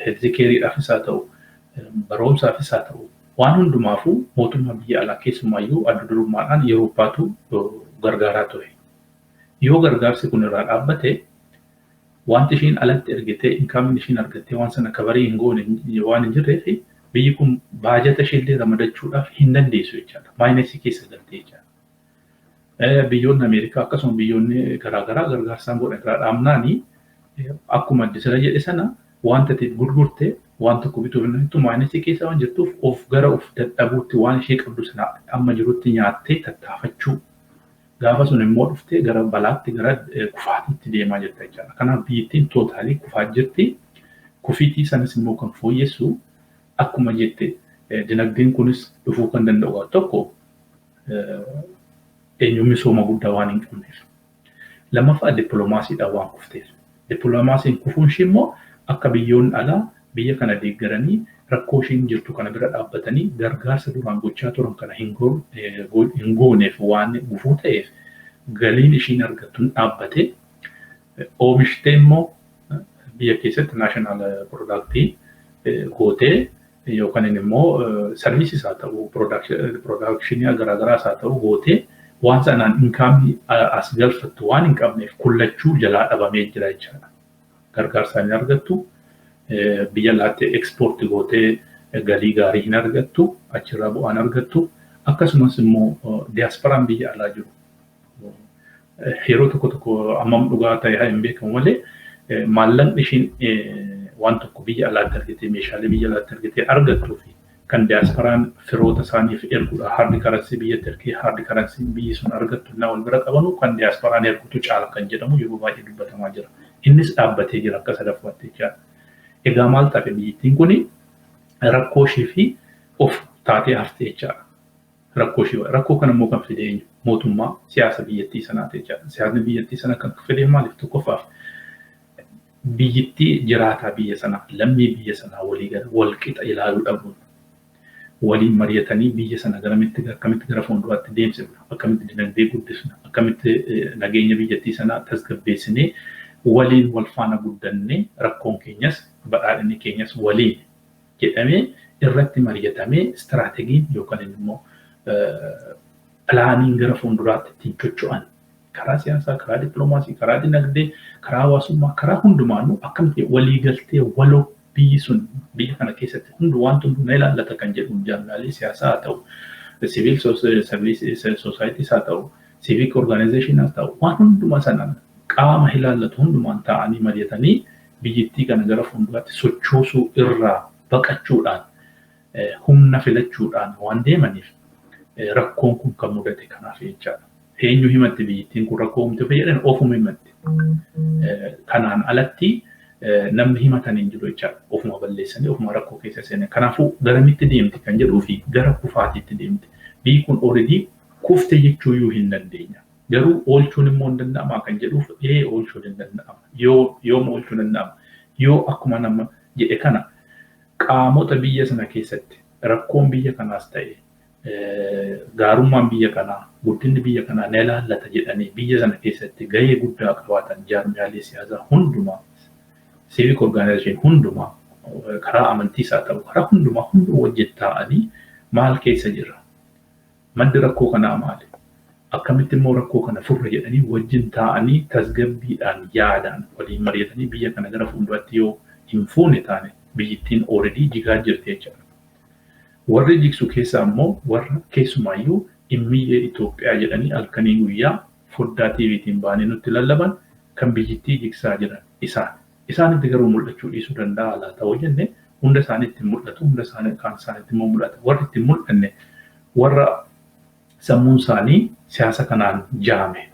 heelzikeeriidhaafis haa ta'u, barumsaafis haa ta'u, waan hundumaafuu mootummaa biyya alaa keessumaayyuu adda durummaadhaan yeroo baatu gargaaraa ture. Yoo gargaarsi kun irraa dhaabbate wanti ishiin alatti ergitee inkaamiin ishiin argattee waan sana kabarii hin goone waan hin jirreef biyyi kun baajata isheellee ramadachuudhaaf hin dandeessu jechaadha. Maayinesii keessa galtee jechaadha. Biyyoonni Ameerikaa akkasuma biyyoonni garaagaraa gargaarsaan godhan irraa dhaabnaanii akkuma addisira jedhe sana wanta ati gurgurtee waan tokko bituuf hin jirtu maayinesii keessa waan jirtuuf of gara of dadhabuutti waan ishee qabdu sana amma jirutti nyaattee tattaafachuu gaafa sun immoo dhuftee gara balaatti gara kufaatiitti deemaa jirta jechaadha. Kanaaf biyyattiin tootaalii kufaa jirti. Kufiitii sanas immoo kan fooyyessu akkuma jette dinagdeen kunis dhufuu kan danda'u tokko eenyu misooma guddaa waan hin qabneef. Lammaffaa dippiloomaasiidhaan waan kufteef. Dippiloomaasiin kufuun ishee immoo akka biyyoonni alaa biyya kana deeggaranii rakkoo ishiin jirtu kana bira dhaabbatanii gargaarsa duraan gochaa turan kana hin gooneef waan gufuu ta'eef galiin ishiin argattuun dhaabbatee oomishtee immoo biyya keessatti naashinaal piroodaaktii gootee yookaan immoo sarviisis haa ta'u piroodakshinii garaagaraas haa ta'u gootee waan sanaan inkaamii as galfattu waan hin qabneef kullachuu jalaa dhabamee jira jechaadha. Gargaarsaan hin argattu biyya alaatti ekspoortii gootee galii gaarii hin argattu achirraa bu'aan argattu akkasumas immoo diyaasporaan biyya alaa jiru. Yeroo tokko ammam dhugaa ta'e hin beekamu malee maallaqni ishiin waan tokko biyya alaatti argitee meeshaalee biyya alaatti argitee argattuu fi kan diyaasporaan firoota isaaniif erguudha. Hardi karansii biyyatti ergee hardi karansii biyyi sun argattu na wal bira qabanu kan diyaasporaan ergutu caala kan jedhamu yeroo baay'ee dubbatamaa jira. Innis dhaabbatee jira akka sadaffaatti jechaadha. Egaa maal ta'e biyyattiin kun rakkoo ishee fi of taatee haftee jechaadha. Rakkoo kana immoo kan fide mootummaa siyaasa biyyattii sanaati jechaadha. Siyaasni biyyattii sana kan fide maaliif tokkoffaaf biyyattii jiraataa biyya sanaa lammii biyya sanaa wal qixa ilaaluu dhabuun waliin mari'atanii biyya sana akkamitti gara fuulduraatti deemsifna akkamitti dinagdee guddisna akkamitti nageenya biyyattii sanaa tasgabbeessinee waliin wal faana guddannee rakkoon keenyas badhaadhinni keenyas waliin jedhamee irratti mari'atamee istiraateegiin yookaan immoo pilaaniin gara fuulduraatti ittiin socho'an karaa siyaasaa, karaa dippiloomaasii, karaa dinagdee, karaa hawaasummaa, karaa hundumaanuu akkamitti walii galtee waloo biyyi sun biyya kana keessatti wanti hundu na ilaallata kan jedhu jaarmiyaalee siyaasaa haa ta'u, siviil soosaayitii haa ta'u, civic organization haa ta'u, waan hundumaa sanaan qaama ilaallatu hundumaan ta'anii mari'atanii biyyattii kana gara fuulduraatti sochoosuu irraa baqachuudhaan humna filachuudhaan waan deemaniif rakkoon kun kan mudate kanaaf jechaadha. Eenyu himatti biyyattiin kun rakkoo humti fayyadhan ofuma himatti. Kanaan alatti namni himatan hin jiru jechaadha. Ofuma balleessanii ofuma rakkoo keessa seenan. Kanaafuu garamitti deemti kan jedhuu fi gara kufaatiitti deemti. Biyyi kun already kufte jechuu iyyuu hin dandeenya. Garuu oolchuun immoo hin danda'ama kan jedhuuf oolchuun hin danda'ama. Yooma oolchuun danda'ama. Yoo akkuma nama jedhe kana qaamota biyya sana keessatti rakkoon biyya kanaas ta'e gaarummaan biyya kanaa guddinni biyya kanaa ni ilaallata jedhanii biyya sana keessatti gahee guddaa qabaatan jaarmiyaalee siyaasaa hundumaa civic organization hundumaa karaa amantiis haa ta'u karaa hundumaa wajjin ta'anii maal keessa jira maddi rakkoo kanaa maali akkamitti immoo rakkoo kana furra jedhanii wajjin ta'anii tasgabbiidhaan yaadaan waliin mari'atanii biyya kana gara fuulduraatti yoo hin fuune taane biyyittiin already jigaa jirti jechuudha. Warri jigsu keessa ammoo warra keessumaayyuu Empa'erri Ethiopia jedhanii halkanii guyyaa foddaa TVtiin baanii nutti lallaban kan biyyittii jigsaa jiran isaanitti garuu mul'achuu dhiisuu danda'a laata hoo jenne hunda isaaniitti mul'atu hunda isaaniitti immoo mul'ata warri itti mul'anne warra sammuun isaanii siyaasa kanaan jaame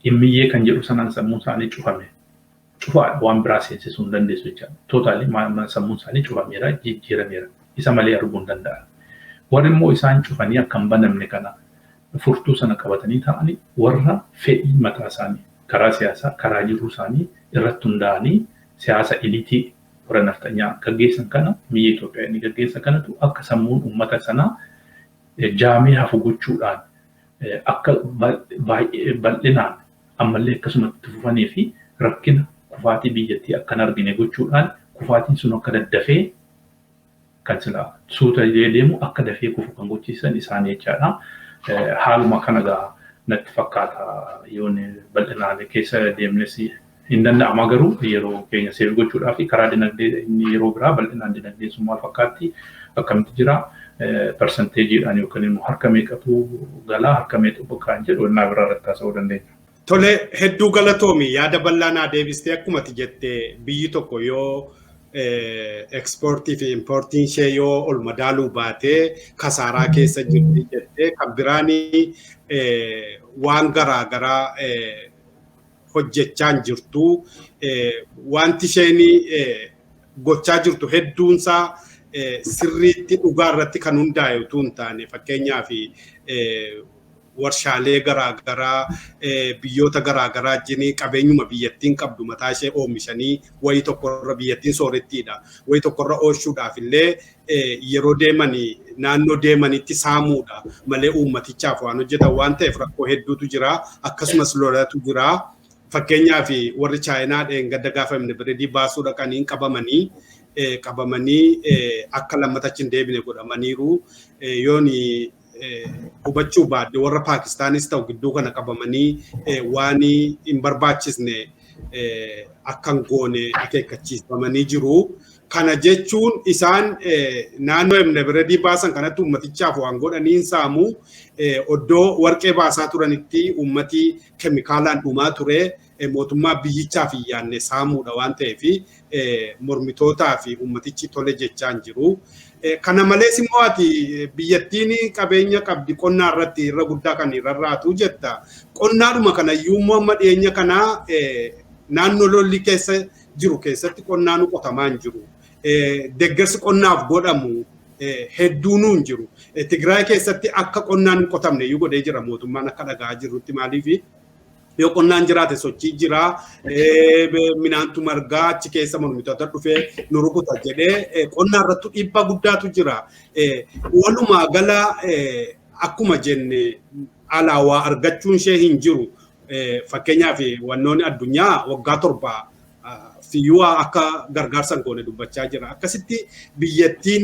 Empa'erri kan jedhu sanaan sammuun isaanii cufame cufaa waan biraa seensisuu hin dandeessu jechaadha. Tootaalii sammuun isaanii cufameera jijjiirameera. Isa malee arguu hin danda'an. Warri immoo isaan cufanii akka hin banamne kana furtuu sana qabatanii ta'anii warra fedhii mataa isaanii karaa siyaasaa karaa jiruu isaanii irratti hundaa'anii siyaasa eliitii warra naftanyaa gaggeessan kana biyya Itoophiyaa inni gaggeessan kanatu akka sammuun uummata sanaa jaamee hafu gochuudhaan akka baay'ee bal'inaan ammallee akkasumatti fufanii fi rakkina kufaatii biyyattii akka hin argine gochuudhaan kufaatiin sun akka daddafee kan sila suuta deemu akka dafee kufu kan gochiisan isaan jechaadha. Haaluma kana gaa natti fakkaata yoon bal'inaan keessa deemnes hin danda'ama garuu yeroo keenya seevi gochuudhaa fi karaa dinagdee inni yeroo biraa bal'inaan dinagdee sun maal fakkaatti akkamitti jira persenteejiidhaan yookaan immoo harka meeqatu galaa harka meeqatu kan jedhu innaa biraa irratti haasa'uu dandeenya. Tole hedduu galatoomi yaada bal'aanaa deebistee akkumatti jettee biyyi tokko yoo exportii fi importiin ishee yoo ol madaaluu baatee kasaaraa keessa jirti jettee kan biraanii waan garaagaraa hojjechaan jirtu wanti isheen gochaa jirtu hedduunsaa sirriitti dhugaa irratti kan hundaa'e utuu hin taane fakkeenyaaf warshaalee garaagaraa biyyoota garaagaraa jinii qabeenyuma biyyattiin qabdu mataa ishee oomishanii wayii tokkorra biyyattiin soorettiidha wayii tokkorra oolchuudhaaf illee yeroo deemanii naannoo deemanitti saamuudha malee uummatichaaf waan hojjetan waan ta'eef rakkoo hedduutu jira akkasumas lolatu jira fakkeenyaaf warri chaayinaa gadda gaafa himne biredii baasuu dhaqanii qabamanii akka lammatachi hin deebine godhamaniiru yooni hubachuu baadde warra Paakistaanis ta'u gidduu kana qabamanii waan hin barbaachisne akkan goone akeekkachiifamanii jiru. Kana jechuun isaan naannoo himne biredii baasan kanatti ummatichaaf waan godhaniin saamu oddoo warqee baasaa turanitti ummati keemikaalaan dhumaa ture mootummaa biyyichaaf hin yaanne saamuudha waan ta'eef mormitootaa fi ummatichi tole jechaan jiru. Kana malees immoo ati biyyattiin qabeenya qabdi qonnaa irratti irra guddaa kan irraatu jetta. Qonnaadhuma kana iyyuu immoo amma dhiyeenya kanaa naannoo lolli keessa jiru keessatti qonnaan qotamaa hin jiru. Deeggarsi qonnaaf godhamu hedduun hin jiru. Tigraay keessatti akka qonnaan hin qotamne iyyuu godhee jira mootummaan akka dhagaa jirrutti maaliif yoo qonnaan jiraate sochii jira minaantu margaa achi keessa mormitoota dhufee nu rukuta jedhee qonnaa irratti dhiibbaa guddaatu jira. Walumaa gala akkuma jenne alaawaa argachuun ishee hin jiru. Fakkeenyaaf wannoonni addunyaa waggaa 7 fiyyuu akka gargaarsan goone dubbachaa jira. Akkasitti biyyattiin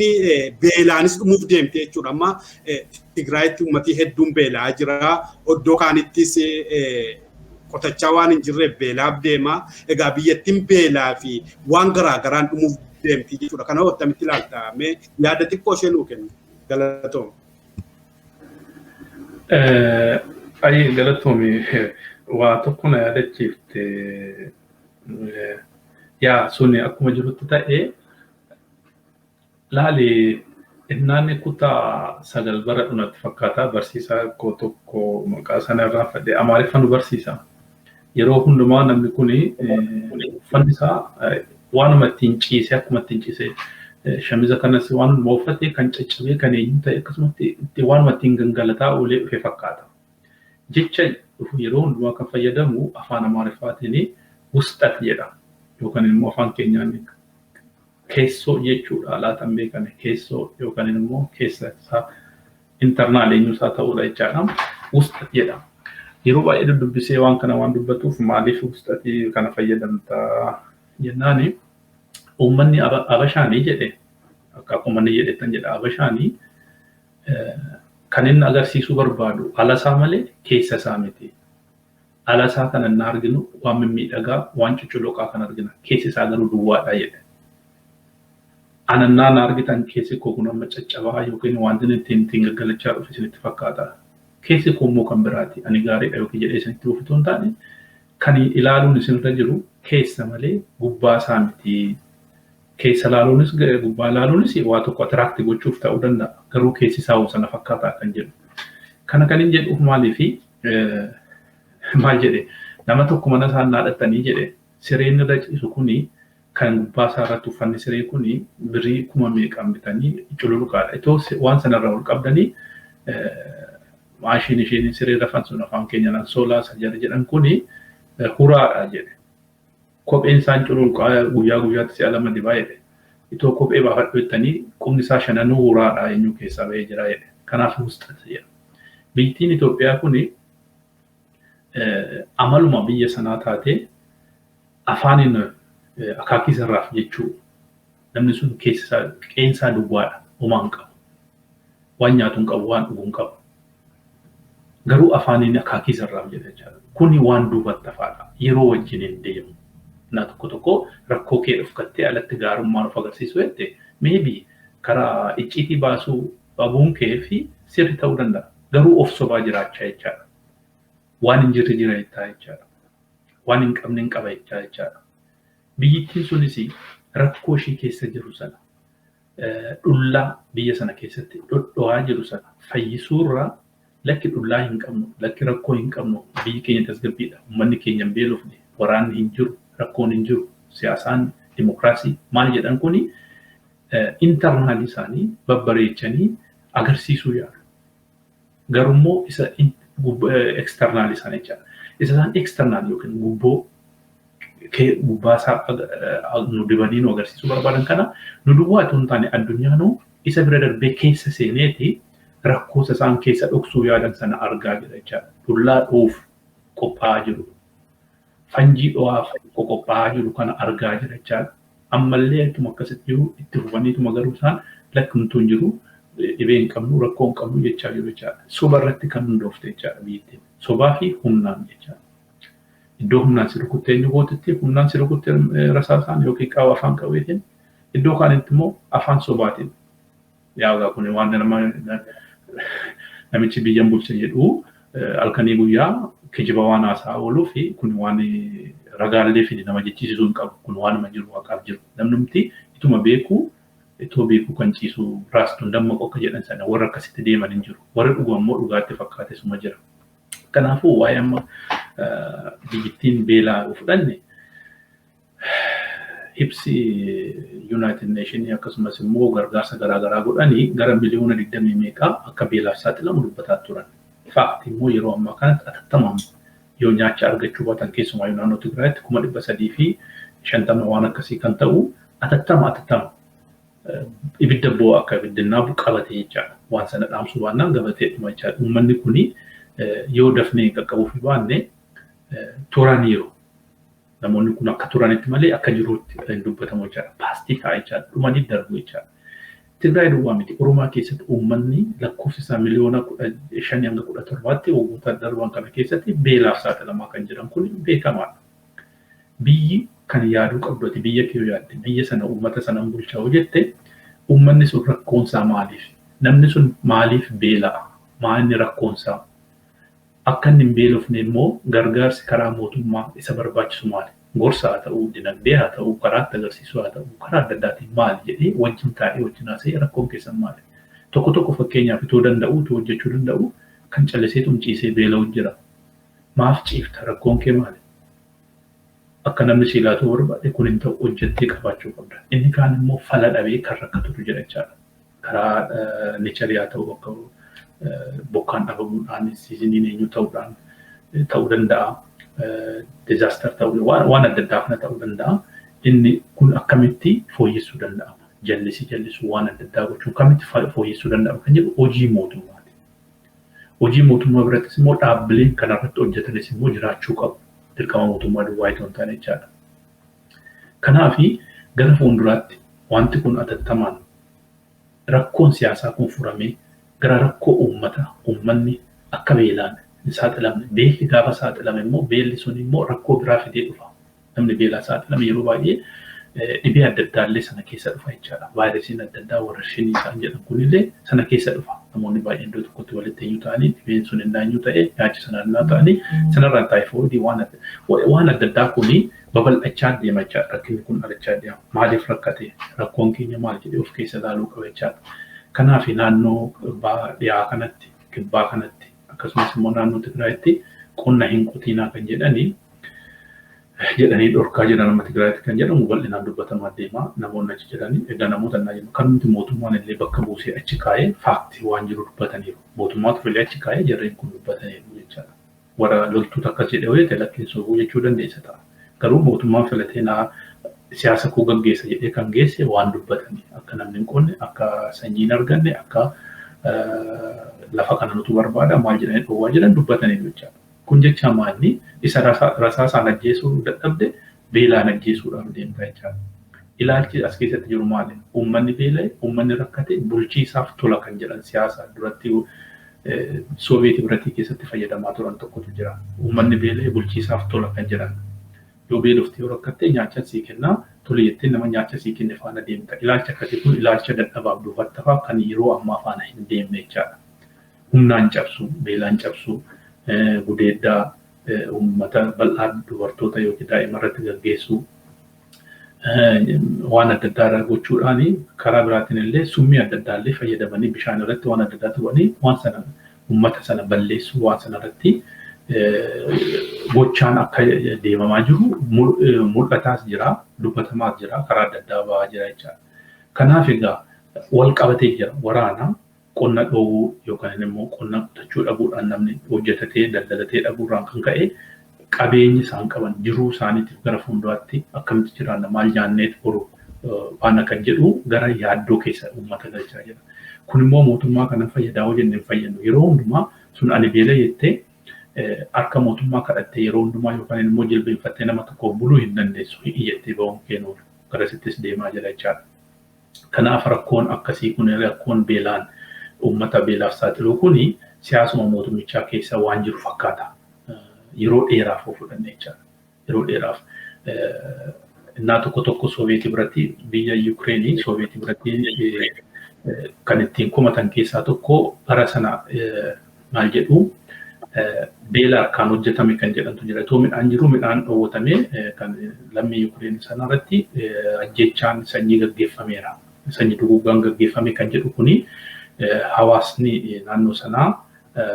beelaanis dhumuuf deemte jechuudha. Amma Tigraayitti uummatii hedduun beelaa jira. Oddoo kaanittis qotachaa waan hin jirre beelaaf deema. Egaa biyyattiin beelaa fi waan garaagaraan dhumuuf deemti jechuudha. Kana akkamitti ilaalta? Mee yaada xiqqoo ishee nuu kennu. Galatoom. Galatoom waa tokko na yaadachiifte yaa suni akkuma jirutti ta'e laali Innaan kutaa sagal bara dhunatti fakkaata barsiisaa koo tokko maqaa sana irraa fedhe Amaariffaa nu barsiisa. Yeroo hundumaa namni kuni uffanni isaa waanuma ittiin ciisee akkuma ittiin ciisee shamiza kanas waan uffatee kan caccabee kan eenyu ta'e akkasumatti waanuma ittiin gangalataa oolee dhufe fakkaata. Jecha yeroo hundumaa kan fayyadamu afaan Amaariffaatiin wusxat jedha yookaan immoo afaan keenyaan keessoo jechuudha laataan beekame keessoo yookaan immoo keessa isaa internaal eenyusaa ta'uudha jechaadha. Wusxat jedha. Yeroo baay'ee dubbisee waan kana waan dubbatuuf maaliif wusxatii kana fayyadamta jennaani uummanni Abashaanii jedhe akka uummanni jedhetan jedha Abashaanii kan inni agarsiisuu barbaadu alasaa malee keessa isaa miti. Alasaa kana inni arginu waan mimmiidhagaa waan cuculuqaa kan argina keessi isaa garuu duwwaadha jedhe. Anannaan argitan keessi koo kun amma caccabaa yookiin wanti ittiin gaggalachaa dhufe isinitti fakkaata. Keessi koo immoo kan biraati ani gaariidha yookiin jedhee isinitti uffatu hin taane kan ilaaluun isinirra jiru keessa malee gubbaa isaa miti. Keessa ilaaluunis gubbaa ilaaluunis waa tokko atiraaktii gochuuf ta'uu danda'a. Garuu keessi isaa sana fakkaataa kan jedhu. Kana kan hin jedhuuf maaliifi maal jedhe nama tokko mana isaan naadhatanii jedhe sireen irra ciisu kuni kan gubbaa isaa irratti uffanni siree kuni birrii 1000 bitanii cululuqaadha. Itoo waan sanarra ol qabdanii maashinii isheen siree rafan sun afaan keenyaan soolaa sajjada jedhan kuni huraadha jedhe. Kopheen isaan cululuqaa guyyaa guyyaatti si'a lama dibaa jedhe. Itoo kophee baafadhu jettanii qubni isaa shananuu huraadha eenyu keessaa bahee jira jedhe. Kanaaf wusxat jedha. Biyyiin Itoophiyaa kuni amaluma biyya sanaa taatee afaaniin akaakii sarraaf jechuu namni sun keessa qeensaa duwwaadha homaan qabu. Waan nyaatuun qabu waan dhuguun qabu. Garuu afaaniin akaakii sarraaf jedha jechuudha. Kuni waan duubatti afaadha. Yeroo wajjin hin deemu. Na tokko rakkoo kee dhufkattee alatti gaarummaa of agarsiisu jette maybe karaa icciitii baasuu babuun kee fi sirri ta'uu danda'a. Garuu of sobaa jiraachaa jechaadha. Waan hin jirre jira jechaadha. Waan hin qabne hin qaba jechaadha. Biyyittiin sunis rakkoo ishee keessa jiru sana dhullaa biyya sana keessatti dhodho'aa jiru sana fayyisuurraa lakki dhullaa hin qabnu, lakki rakkoo hin qabnu biyyi keenya tasgabbiidha. Uummanni keenya hin beelofne, waraanni hin jiru, rakkoon hin jiru, siyaasaan, dimokiraasii maal jedhan kuni internaalii isaanii babbareechanii agarsiisuu yaadu. Garummoo isa external isaanii jechaadha. Isa isaan external yookiin gubbaasaa nu dibanii nu agarsiisuu barbaadan kana nu duwwaa otoo hin taane addunyaanuu isa bira darbee keessa seeneeti rakkoosa isaan keessa dhoksuu yaadan sana argaa jira jechaadha. Dhullaa dhuuf qophaa'aa jiru. Fanjii dho'aaf qophaa'aa jiru kana argaa jira jechaadha. Ammallee ittuma akkasitti jiru itti fufaniituma garuu isaan lakkumtuu hin jiru. Dhibee hin qabnu rakkoo hin qabnu jechaa jiru jechaadha. Soba irratti kan hundoofte jechaadha biyyattiin. Sobaa fi humnaan jechaadha. Iddoo humnaan si rukuttee eenyu gootetti humnaan si rukuttee rasaasaan yookiin qaawwa afaan qabeetiin iddoo kaanitti immoo afaan sobaatiin. Yaa kun waan namichi biyyan bulcha jedhu halkanii guyyaa kijiba waan haasaa ooluu fi kun waan ragaallee fi nama jechisiisuu hin qabu. Kun waanuma jiru waaqaaf jiru. Namnumti ituma beekuu itoo beekuu kan ciisu raastuun damma qokka jedhan sana warra akkasitti deeman hin jiru. Warra dhugu ammoo dhugaatti fakkaate suma jira. Kanaafuu waa'ee amma biyyittiin beelaa fudhanne ibsi United Nations akkasumas immoo gargaarsa garaagaraa godhanii gara miliyoona 20 meeqaa akka beelaaf saaxilamu dubbataa turan. Faakti immoo yeroo ammaa kanatti atattamaan yoo nyaacha argachuu baatan keessumaa naannoo Tigraayitti 350 waan akkasii kan ta'u atattama. Ibidda bo'oo akka ibiddinaa qabate jechaadha. Waan sana dhaamsuu baannaan gabatee dhuma jechaadha. Uummanni kuni yoo dafnee qaqqabuu fi baanne turaniiru. Namoonni kun akka turanitti malee akka jiruutti hin dubbatamu jechaadha. Paastii kaa'aa jechaadha. Dhumanii darbu jechaadha. Tigraay duwwaa miti. Oromiyaa keessatti uummanni lakkoofsi isaa miliyoona 5 hanga 17tti waggoota darban kana keessatti beelaaf saaxilamaa kan jiran kun beekamaadha. Biyyi kan yaaduu qabdoti biyya kee yaadde biyya sana uummata sana bulchaa hojjette uummanni sun rakkoonsaa maaliif? Namni sun maaliif beela'a? Maalni rakkoonsaa? Akka inni hin beelofne immoo gargaarsi karaa mootummaa isa barbaachisu maali? Gorsa haa ta'uu, dinagdee haa ta'uu, karaa itti agarsiisuu haa ta'uu, karaa adda addaatiin maali jedhee wajjin taa'ee wajjin haasa'ee rakkoon keessan maali? Tokko tokko fakkeenyaaf itoo danda'u, itoo hojjechuu danda'u kan callisee tumciisee beela'u jira. Maaf ciifta rakkoon kee maali? Akka namni siilaatu barbaade kun hin ta'u hojjettee qabaachuu qabda. Inni kaan immoo fala dhabee kan rakkatutu jira jechaadha. Karaa neechariyaa ta'uu akka bokkaan dhabamuudhaan, siiziniin eenyu ta'uudhaan ta'uu danda'a. Dizaaster ta'uu waan adda addaa kana ta'uu danda'a. Inni kun akkamitti fooyyessuu danda'ama? Jallisuu waan adda addaa gochuun akkamitti fooyyessuu danda'ama kan jedhu hojii mootummaati. Hojii mootummaa birattis immoo dhaabbileen kanarratti hojjetanis immoo jiraachuu qabu. Dirqama mootummaa duwwaa itoo hin taane jechaadha. Kanaafi gara fuulduraatti wanti kun atattamaan rakkoon siyaasaa kun furamee gara rakkoo uummanni akka beelaan saaxilamne beelli gaafa saaxilame immoo beelli sun immoo rakkoo biraa fidee dhufa. Namni beelaa saaxilame yeroo baay'ee dhibee adda addaallee sana keessa dhufa jechaadha. Vaayirasiin adda addaa warra shinii isaan jedhan kunillee sana keessa dhufa. Namoonni baay'een iddoo tokkotti walitti eenyu ta'anii dhibeen sun hin daanyu ta'ee nyaachi sanarraa ta'anii sanarraa taayifoodii waan adda addaa kuni babal'achaa deema jechaadha. Rakkinni kun dhalachaa deema. Maaliif rakkate? Rakkoon keenya maal jedhee of keessa ilaaluu qaba jechaadha. Kanaaf naannoo dhiyaa kanatti, kibbaa kanatti akkasumas immoo naannoo Tigraayitti qonna hin qotiinaa kan jedhanii dhorkaa jiran amma Tigraayitti kan jedhamu bal'inaan dubbatamaa deema. Namoonni achi jedhanii egaa namoota naa jennu kan nuti mootummaan illee bakka buusee achi kaa'ee faaktii waan jiru dubbataniiru. Mootummaatu filee achi kaa'ee jarreen kun dubbataniiru jechaadha. Warra loltuutu akkas jedhee wayii lakkeessuu jechuu dandeessa ta'a. Garuu mootummaan filatee siyaasa koo gaggeessa jedhee kan geesse waan dubbatanii akka namni hin qonne, akka sanyii hin arganne, akka lafa kana nutu barbaada maal jedhanii dhowwaa jedhan dubbataniiru jechaadha. Kun jecha maalni isa rasaasaan ajjeesuu dadhabde beelaan ajjeesuudhaaf deemta jechaadha. Ilaalchi as keessatti jiru maali? Uummanni beela'e, uummanni rakkate bulchiisaaf tola kan jedhan siyaasa duratti Sooviyetii biratti keessatti fayyadamaa turan tokkotu jira. Uummanni beela'e bulchiisaaf tola kan jedhan. Yoo beelofti yoo rakkatte nyaacha sii kennaa tole jettee nama nyaacha sii kenne faana deemta. Ilaalcha akkasii kun ilaalcha dadhabaaf duubattafaa kan yeroo ammaa faana hin deemne jechaadha. Humnaan cabsu, beelaan cabsu, gudeeddaa uummata bal'aa dubartoota yookiin daa'ima irratti gaggeessuu waan adda addaa gochuudhaan karaa biraatiin illee summii adda addaa illee fayyadamanii bishaan irratti waan adda addaa ta'anii waan sana uummata sana balleessuu waan sana irratti gochaan akka deemamaa jiru mul'ataas jira, dubbatamas jira, karaa adda addaa ba'aa jira jechaadha. Kanaaf egaa wal qabatee jira waraana qonna dhoowwuu yookaan immoo qonna qotachuu dhabuudhaan namni hojjetatee daldalatee dhabuurraan kan ka'e qabeenyi isaan qaban jiruu isaaniitiif gara fuulduraatti akkamitti jiraanna maal jaanneet boru waan kan jedhu gara yaaddoo keessa uummata galchaa jira. Kun immoo mootummaa kana fayyadamoo jennee fayyadnu yeroo hundumaa sun ani beela jettee harka mootummaa kadhattee yeroo hundumaa yookaan immoo jilbeenfattee nama tokko buluu hin dandeessu hin iyyattee ba'uun kennuuf garasittis deemaa jira jechaadha. Kanaaf rakkoon akkasii kun rakkoon beelaan uummata beelaaf saaxiluu kuni siyaasuma mootummichaa keessa waan jiru fakkaata. Yeroo dheeraaf fudhannee jechaadha. Yeroo dheeraaf innaa tokko Sooviyetii biratti biyya Yuukireenii Sooviyetii biratti kan ittiin kumatan keessaa tokko bara sana maal jedhu beela harkaan hojjetame kan jedhamtu jira. Itoo midhaan jiru midhaan dhoowwatamee kan lammii Yuukireen sana irratti ajjechaan sanyii gaggeeffameera. Sanyii duguuggaan gaggeeffame kan jedhu kuni hawaasni naannoo sanaa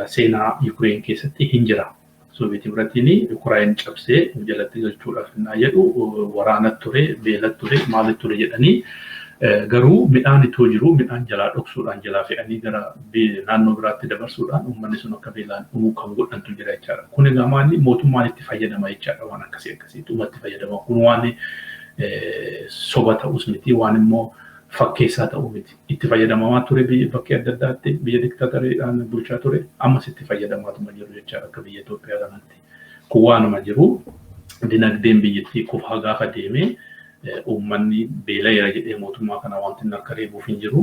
seenaa Yuukireen keessatti hin jira. Sooviyetii birattiin Yuukireen cabsee jalatti galchuudhaaf innaa jedhu waraanat ture, beelat ture, maalit ture jedhanii garuu midhaan itoo jiru midhaan jalaa dhoksuudhaan jalaa fe'anii gara naannoo biraatti dabarsuudhaan uummanni sun akka beelaan dhumuu kan godhantu jira jechaadha. Kun egaa maalli mootummaan itti fayyadama jechaadha waan akkasiitti uumatti fayyadama. Kun waan soba ta'us miti waan immoo fakkeessaa ta'uu miti. Itti fayyadamamaa ture bakkee adda addaatti biyya diktaatariidhaan bulchaa ture ammas itti fayyadamaatuma jiru jechaadha akka biyya Itoophiyaa kanatti. Kun waanuma jiru dinagdeen biyyattii kufaa gaafa deemee uummanni beela'eera jedhee mootummaa kana wanti akka reebuuf hin jiru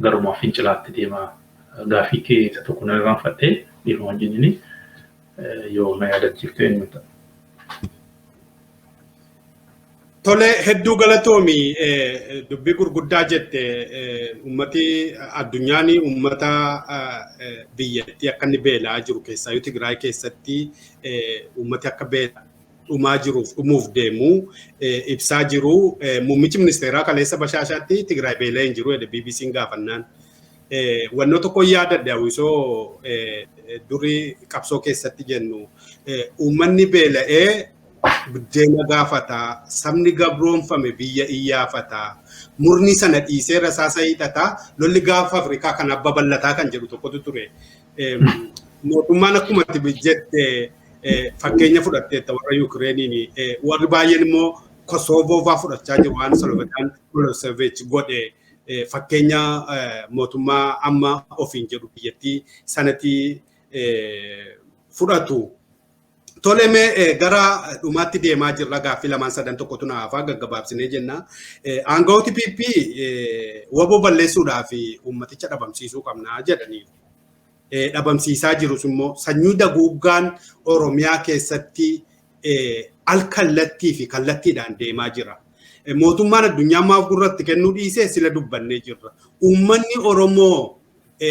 garumaa fincilaatti deema. Gaafii kee isa tokko na irraanfadhee dhiiruma wajjin yoo na yaadachiifte eenyu ta'a. Tole hedduu galatoomi dubbii gurguddaa jette uummati addunyaan uummata biyyattii akka inni beelaa jiru keessaa yoo Tigraay keessatti uummati akka beelaa dhumaa jiruuf dhumuuf deemu ibsaa jiru muummichi ministeeraa kaleessa bashaashaatti Tigraay beela'ee hin jiru BBC'n gaafannaan wannoo tokko yaadadha wisoo durii qabsoo keessatti jennu uummanni beela'ee buddeena gaafata sabni gabroonfame biyya iyyaafata murni sana dhiisee rasaasa hidhata lolli gaafa Afrikaa kan abba ballataa kan jedhu tokkotu ture mootummaan akkuma jette fakkeenya fudhatteetta warra Ukrainiin warri baay'een immoo Kosovo fa'aa fudhachaa jiru waan Slovakiaan Milosevic godhe fakkeenya mootummaa amma ofiin jedhu biyyattii sanatti fudhatu. Toleme gara dhumaatti deemaa jirra gaaffii lamaan sadan tokkotu naafaa gaggabaabsinee jenna. Aangawooti PP waboo balleessuudhaa fi uummaticha dhabamsiisuu qabnaa jedhanii. Dhabamsiisaa jirus immoo sanyii daguuggaan Oromiyaa keessatti alkallattii fi kallattiidhaan deemaa jira. Mootummaan addunyaa maaf gurratti kennuu dhiisee sila dubbannee jirra. Uummanni Oromoo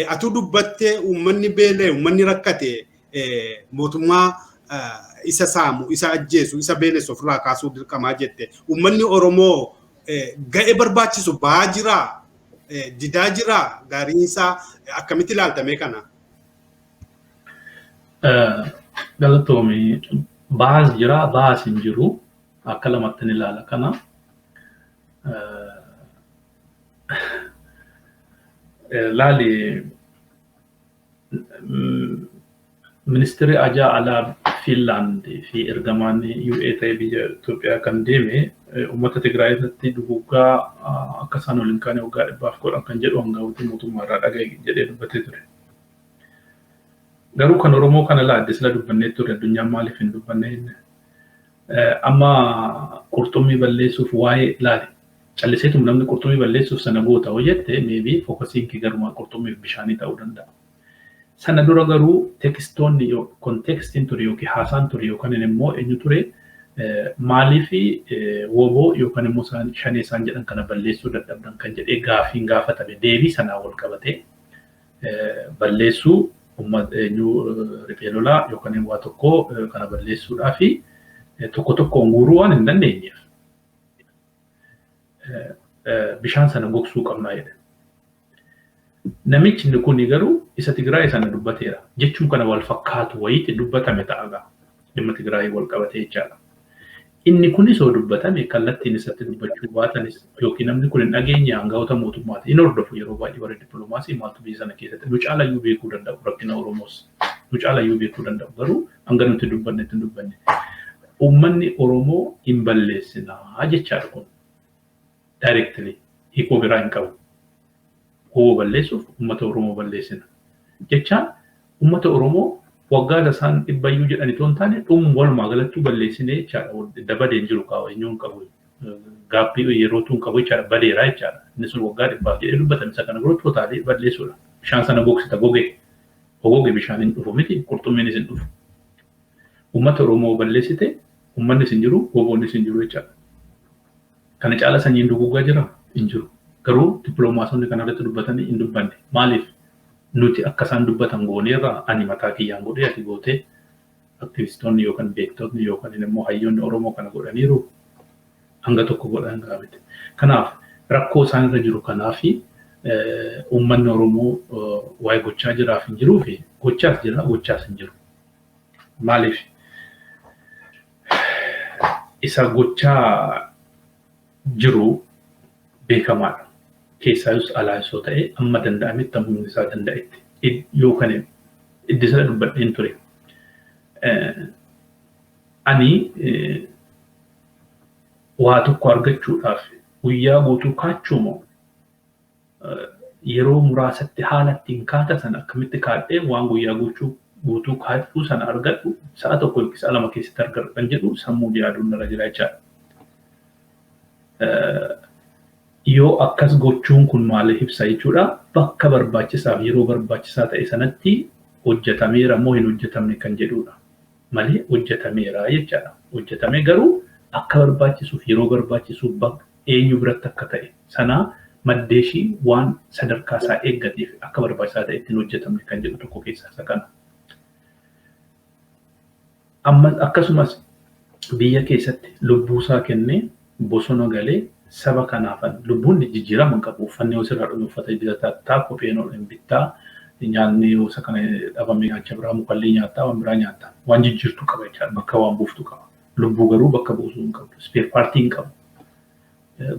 atu dubbattee uummanni beelee uummanni rakkate mootummaa isa saamu isa ajjeesu isa beelessu ofirraa kaasuu dirqamaa jette. Uummanni Oromoo ga'ee barbaachisu bahaa jira didaa jira gaariin isaa akkamitti ilaaltamee kana? Galatoomii baas jira baas hin jiru akka lamatti ni ilaala kana. Laali ministeri ajaa alaa Finland fi ergamaan UA ta'ee biyya Itoophiyaa kan deeme uummata Tigraay irratti duguuggaa akka isaan waliin kaane waggaa 100 kan jedhu aangawoota mootummaa irraa dhagaye jedhee dubbatee ture. Garuu kan Oromoo kana laadde sila dubbannee ture addunyaan maaliif hin dubbanne amma qurxummii balleessuuf waa'ee laali calliseetum namni qurxummii balleessuuf sana goota hojjette maybe fookasiinki garuma qurxummiif bishaanii ta'uu danda'a. Sana dura garuu tekstoonni kontekstiin ture yookiin haasaan ture yookaan immoo eenyu ture maaliif woboo yookaan immoo shanee isaan jedhan kana balleessuu dadhabdan kan jedhee gaafiin gaafatame deebii sanaa wal qabatee balleessuu ummata eenyu riphee lolaa yookaan waa tokko kana balleessuudhaa fi tokko tokkoon guuruu waan hin dandeenyeef bishaan sana gogsuu qabnaa jedhe. Namichi kun garuu isa Tigraay sana dubbateera. Jechuun kana wal fakkaatu wayiitti dubbatame ta'aga. Dhimma Tigraay wal qabatee jechaadha. Inni kunis yoo dubbatame kallattiin isatti dubbachuu baatanis yookiin namni kun hin dhageenye aangawoota mootummaati. Inni hordofu yeroo baay'ee warra dippiloomaasii maaltu biyya sana keessatti nu caalayyuu beekuu danda'u rakkina Oromoos. Nu caalayyuu beekuu danda'u garuu hanga nuti dubbannetti hin dubbanne. Uummanni Oromoo hin balleessinaa jechaadha kun. Directly hiikoo biraa hin qabu. Woboo balleessuuf uummata Oromoo balleessina. Jechaan uummata Oromoo waggaa isaan dhibbayyuu jedhani toon taane dhum walumaa galattuu balleessinee jechaadha. Dabadeen jiru kaawwa eenyuun qabu. Gaaffii yerootuun qabu jechaadha badeeraa jechaadha. Inni sun waggaa dhibbaaf jedhee dubbatame isa kana biroo tootaalee balleessuudha. Bishaan sana gogsita goge. Goge bishaan hin dhufu miti qurxummiinis hin dhufu. Uummata Oromoo balleessite uummannis hin jiru woboonnis hin jiru jechaadha. Kana caala sanyiin duguuggaa jira hin jiru. Garuu dippiloomaasonni kanarratti dubbatanii hin dubbanne. Maaliif nuti akka isaan dubbatan gooneerraa ani mataa kiyyaan godhee ati gootee aktivistoonni yookaan beektonni yookaan immoo hayyoonni Oromoo kana godhaniiru hanga tokko godhan gaafate. Kanaaf rakkoo isaan irra jiru kanaaf uummanni Oromoo waa'ee gochaa jiraaf hin jiruu fi gochaas jira gochaas hin jiru. Maaliif isa gochaa jiru beekamaadha. Keessaayus alaayisoo ta'e amma danda'ametti hamma isaa danda'etti yookaan iddisa dubbadheen ture. Ani waa tokko argachuudhaaf guyyaa guutuu kaachuumoo yeroo muraasatti haala ittiin kaata sana akkamitti kaadhee waan guyyaa guutuu kaachuu sana argadhu sa'a tokko yookiin sa'a lama keessatti argadhu kan jedhu sammuu yaaduun narra jira jechaadha. Yoo akkas gochuun kun maaliif ibsa jechuudha bakka barbaachisaaf yeroo barbaachisaa ta'e sanatti hojjetameera moo hin hojjetamne kan jedhudha. Malee hojjetameera jechaadha. Hojjetamee garuu akka barbaachisuuf yeroo barbaachisuuf eenyu biratti akka ta'e sana maddeeshii waan sadarkaa isaa eeggateef akka barbaachisaa ta'e ittiin hojjetamne kan jedhu tokko keessaa isa kana. Amma akkasumas biyya keessatti lubbuusaa kennee bosona galee saba kanaafan lubbuun jijjiirama qabu uffanni osirraa dhume uffata bitataa kopheen ol bittaa nyaanni osa kana dhabame nyaachaa biraa mukallee nyaattaa waan biraa nyaattaa waan jijjiirtu qaba jechaadha bakka waan buuftu qaba lubbuu garuu bakka buusuu hin qabdu spare party hin qabu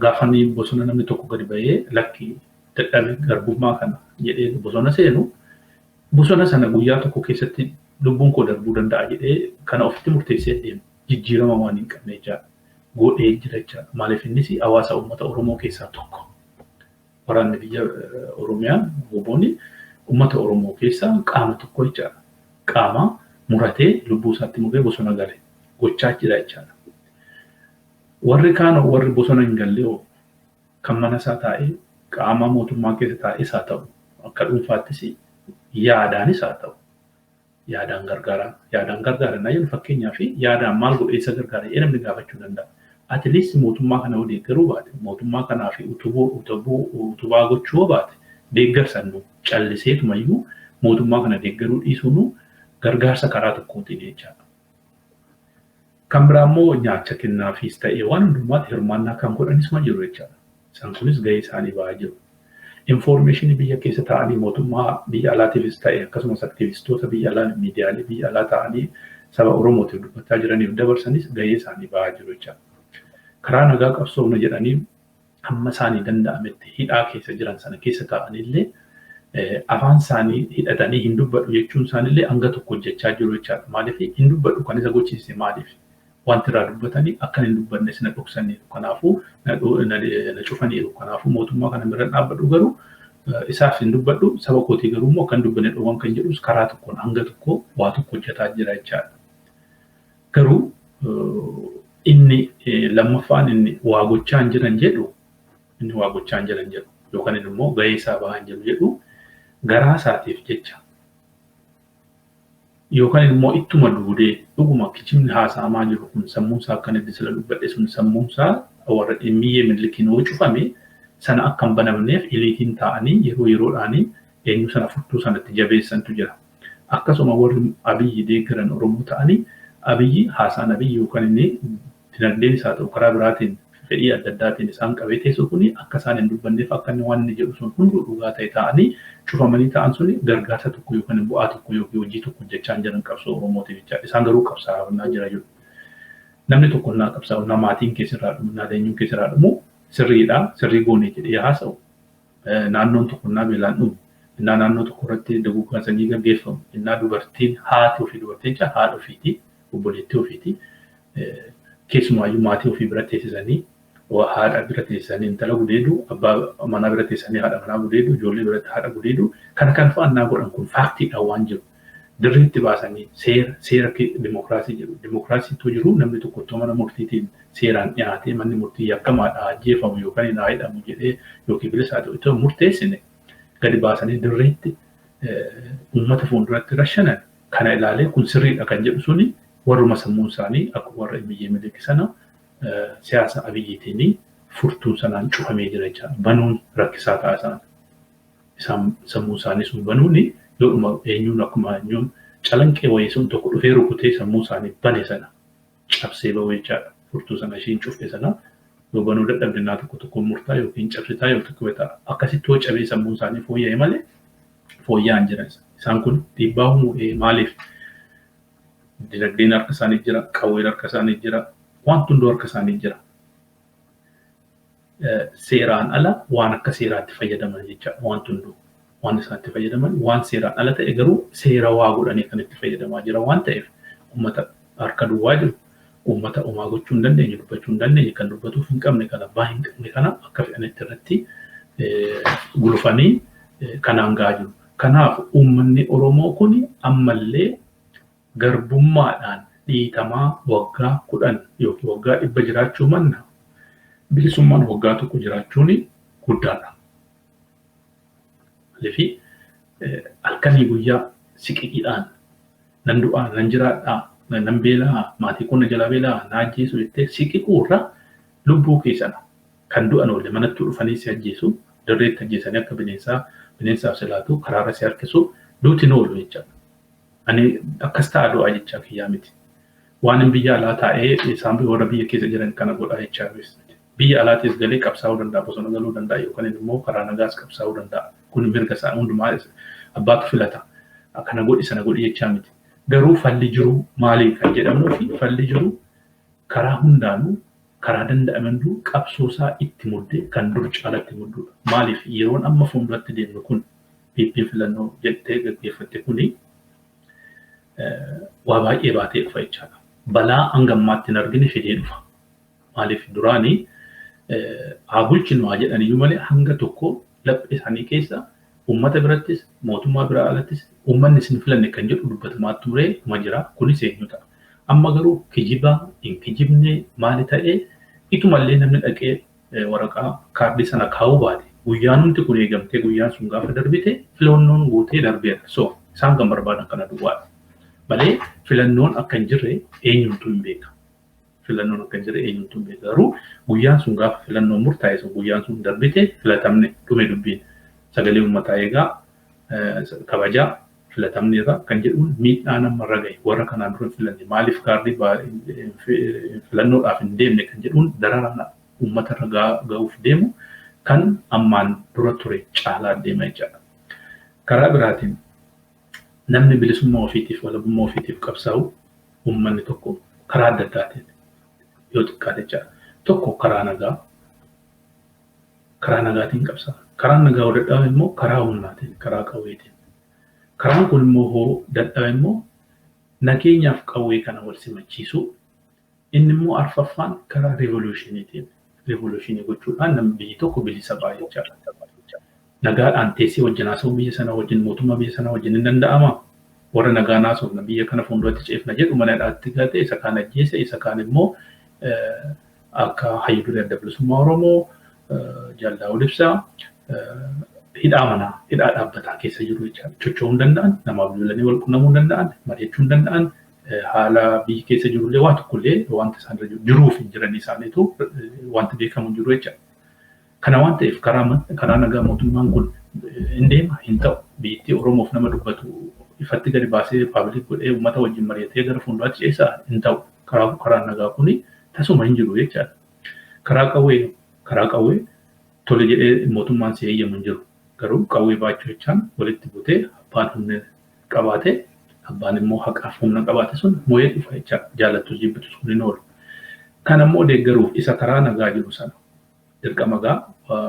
gaafanni bosona namni tokko gadi bahee lakki dadhabe garbummaa kana jedhee bosona seenu bosona sana guyyaa tokko keessatti lubbuun koo darbuu danda'a jedhee kana ofitti murteessee deemu jijjiirama waan hin qabne jechaadha. Godhee jira jechaadha. Maaliif innis hawaasa uummata Oromoo keessaa tokko. Waraanni biyya Oromiyaan boboonni uummata Oromoo keessaa qaama tokko jechaadha. Qaama muratee lubbuu isaatti muree bosona gale gochaa jira jechaadha. Warri kaan warri bosona hin galle kan mana isaa taa'ee qaama mootummaa keessa taa'ee isaa ta'u akka dhuunfaattis yaadaanis haa ta'u. Yaadaan gargaara na jedhu fakkeenyaa fi yaadaan maal godhee isa gargaara namni gaafachuu danda'a. At least mootummaa kana deeggaruu baate mootummaa kanaa fi utubaa gochuu baate deeggarsannu calliseetumayyuu mootummaa kana deeggaruu dhiisuun gargaarsa karaa tokkootiin jechaadha. Kan biraa immoo nyaacha kennaafis ta'ee waan hundumaatti hirmaannaa kan godhanis ma jiru jechaadha. Isaan kunis gahee isaanii ba'aa jiru. Information biyya keessa ta'anii mootummaa biyya alaatiifis ta'e akkasumas aktivistoota biyya alaa miidiyaalee biyya alaa ta'anii saba Oromootiif dubbataa jiraniif dabarsanis gahee isaanii ba'aa jiru jechaadha. Karaa nagaa qabsoofna jedhanii hamma isaanii danda'ametti hidhaa keessa jiran sana keessa ta'anillee afaan isaanii hidhatanii hin dubbadhu jechuun isaanillee hanga tokko hojjechaa jiru jechaadha. Maaliif hin dubbadhu kan isa gochiise maaliif? Wanti irraa dubbatanii akka hin dubbannes na dhoksaniiru kanaafuu na cufaniiru kanaafuu mootummaa kana bira dhaabbadhu garuu isaaf hin dubbadhu saba kootii garuu immoo kan dubbanne dhowwan kan jedhus karaa tokkoon hanga tokko waa tokko hojjetaa jira jechaadha. Garuu inni lammaffaan inni waa gochaan jiran jedhu yookaan immoo gahee isaa bahan jedhu garaa isaatiif jecha. Yookaan immoo ittuma duudee dhuguma kichimni haasa'amaa jiru kun sammuunsaa akka inni sila dubbadhe sun sammuunsaa warra dhimmiyyee milikiin cufame sana akka hin banamneef iliitiin ta'anii yeroodhaan eenyu sana furtuu sanatti jabeessantu jira. Akkasuma warri abiyyi deeggaran Oromoo ta'anii abiyyi haasaan abiyyi yookaan inni dinagdeen isaa ta'u karaa biraatiin fedhii adda addaatiin isaan qabee teessu kuni akka isaan hin dubbanneef akka inni waan inni jedhu sun hunduu dhugaa ta'e ta'anii cufamanii ta'an suni gargaarsa tokko yookaan bu'aa tokko yookiin hojii tokko hojjechaa jiran qabsoo Oromootiif jechaadha. Isaan garuu qabsaa'aa jira jiru. Namni tokko naa qabsaa'u maatiin keessirraa dhumu eenyuun keessirraa dhumu sirriidha sirrii goone jedhee haasa'u. Naannoon tokko beelaan dhumu naannoo tokko irratti duguuggaan sanyii gaggeeffamu dubartiin haati ofii dubartiin haadha ofiiti obboleettii ofiiti keessumaayyuu maatii ofii bira teessisanii haadha bira teessisanii intala gudeedu abbaa manaa bira teessisanii haadha manaa gudeedu ijoollee biratti haadha gudeedu kan fa'annaa godhan kun faaktiidhaan waan jiru dirriitti baasanii seera dimokiraasii jedhu dimokiraasiitu jiru namni tokko mana murtiitiin seeraan dhiyaatee manni murtii yakkamaadhaa ajjeefamu yookaan hin hidhamu jedhee yookiin bilisa haa ta'u itoo murteessine gadi baasanii dirriitti uummata fuulduratti rashanan kana ilaalee kun sirriidha kan jedhu suni warruma sammuun isaanii akkuma warra biyyee miliki sana siyaasa abiyyiitiin furtuun sanaan cufamee jira jechaadha. Banuun rakkisaa ta'a isaan sammuu isaanii sun banuun yoodhuma eenyuun akkuma eenyuun calanqee wayii sun tokko dhufee rukutee sammuu isaanii bane sana cabsee ba'u jechaadha. Furtuu sana ishiin cufte sana yoo banuu dadhabdinaa tokko murtaa yookiin cabsitaa yoo tokko ta'a. Akkasitti yoo cabee sammuu isaanii fooyya'e malee fooyya'an jiran isaan kun dhiibbaa uumuu maaliif? Dinagdeen harka isaanii jira, qawween harka isaanii jira, wanti hunduu harka isaanii jira. Seeraan ala waan akka seeraatti fayyadaman jechaadha. Wanti hunduu waan isaatti fayyadaman waan seeraan ala ta'e garuu seera waa godhanii kan itti fayyadamaa jira waan ta'eef uummata harka duwwaa jiru. Uummata uumaa gochuu hin dandeenye, dubbachuu hin dandeenye, kan dubbatuuf hin qabne, kan abbaa hin qabne kana akka fe'anitti irratti gulufanii kanaan gahaa jiru. Kanaaf uummanni Oromoo kun ammallee garbummaadhaan dhiitamaa waggaa 10 yookiin waggaa 100 jiraachuu manna bilisummaan waggaa tokko jiraachuun guddaadha. Leefi halkanii guyyaa siqiidhaan nan du'aa nan jiraadhaa nan beelaa maatii kun jala beelaa naajjeesu jettee siqiquurra lubbuu keessana kan du'an oolle manatti dhufanii si ajjeesu dirreetti ajjeesanii akka bineensaaf silaatu karaarra si harkisu duuti noolu jechaadha. Ani akkas ta'a du'aa jechaa kiyyaa miti. waan biyya alaa taa'ee isaan warra biyya keessa jiran kana godhaa jechaa jirti. Biyya alaatis galee qabsaa'uu danda'a, bosona galuu danda'a yookaan immoo karaa nagaas qabsaa'uu danda'a. Kun mirga isaa hundumaa abbaatu filata. Akkana godhi sana godhi jechaa miti. Garuu falli jiru maali kan jedhamuu fi falli jiru karaa hundaanuu karaa danda'amanduu qabsoosaa itti muddee kan dur caalatti mudduudha. Maaliif yeroon amma fuulduratti deemnu kun biibbiin filannoo jettee gaggeeffatte kuni waa baay'ee baatee dhufa jechaadha. Balaa hangammaatti hin argine fidee dhufa. Maaliif duraanii haa bulchinu haa jedhaniyyuu malee hanga tokko laphee isaanii keessa uummata birattis mootummaa biraa alattis uummanni isin filanne kan jedhu dubbatamaa turee kuma jira. Kunis eenyu ta'a. Amma garuu kijibaa hin kijibne maali ta'ee itumallee namni dhaqee waraqaa kaardii sana kaa'uu baate guyyaan hundi kun eegamtee guyyaan sun gaafa darbite filannoon guutee darbeera. So isaan kan barbaadan kana duwwaadha. Malee filannoon akka hin jirre eenyumtuu hin beeka. Filannoon akka hin jirre eenyumtuu hin beeka. Garuu guyyaan sun gaafa filannoon murtaa'e sun guyyaan sun darbite filatamne dhume dubbiin sagalee uummataa eegaa kabajaa filatamne irraa kan jedhuun miidhaa namarra gahe warra kanaan dura filanne maaliif kaardii filannoodhaaf hin deemne kan jedhuun dararaan uummatarra ga'uuf deemu kan ammaan dura ture caalaa deema jechaadha. Karaa biraatiin namni bilisummaa ofiitiif walabummaa ofiitiif qabsaa'u uummanni tokko karaa adda addaatiin yoo xiqqaate jechaadha. Tokko karaa nagaatiin qabsaa'a. Karaan nagaa yoo dadhabe immoo karaa humnaatiin karaa qawweetiin. Karaan kun immoo hoo dadhabe immoo nageenyaaf qawwee kana wal simachiisu inni immoo arfaffaan karaa revolushiniitiin. Revolutionii gochuudhaan namni biyyi tokko bilisa ba'a jechaadha. Nagaadhaan teessee wajjin haasa'uu biyya sana wajjin mootummaa biyya sana wajjin hin danda'ama. Warra nagaa haasofna biyya kana fuulduratti ceefna jedhu mana hidhaatti gate isa kaan ajjeese isa kaan immoo akka hayyu duree adda bilisummaa Oromoo Jaallaa Ibsaa hidhaa dhaabbataa keessa jiru jechaadha. Socho'uu hin danda'an, namaaf lolanii wal qunnamuu hin danda'an, mari'achuu hin danda'an, haala biyyi keessa jirullee waa tokkollee wanta isaan jiruuf hin jiran isaaniitu wanti beekamu hin jiru jechaadha. Kana waan ta'eef karaa nagaa mootummaan kun hin deema hin ta'u. Biyyattii Oromoof nama dubbatu ifatti gadi baasee paabliik godhee uummata wajjin mari'atee gara fuulduraatti ceesaa hin ta'u. Karaa nagaa kuni tasuma hin jiru jechaadha. Karaa qawwee tole jedhee mootummaan si eeyyamu hin jiru. Garuu qawwee baachuu jechaan walitti butee abbaan humna qabaate abbaan immoo haqaaf humna qabaate sun moo'ee dhufa jechaadha. Jaalattus jibbitus kun hin oolu. Kana immoo deeggaruuf isa karaa nagaa jiru sana dirqama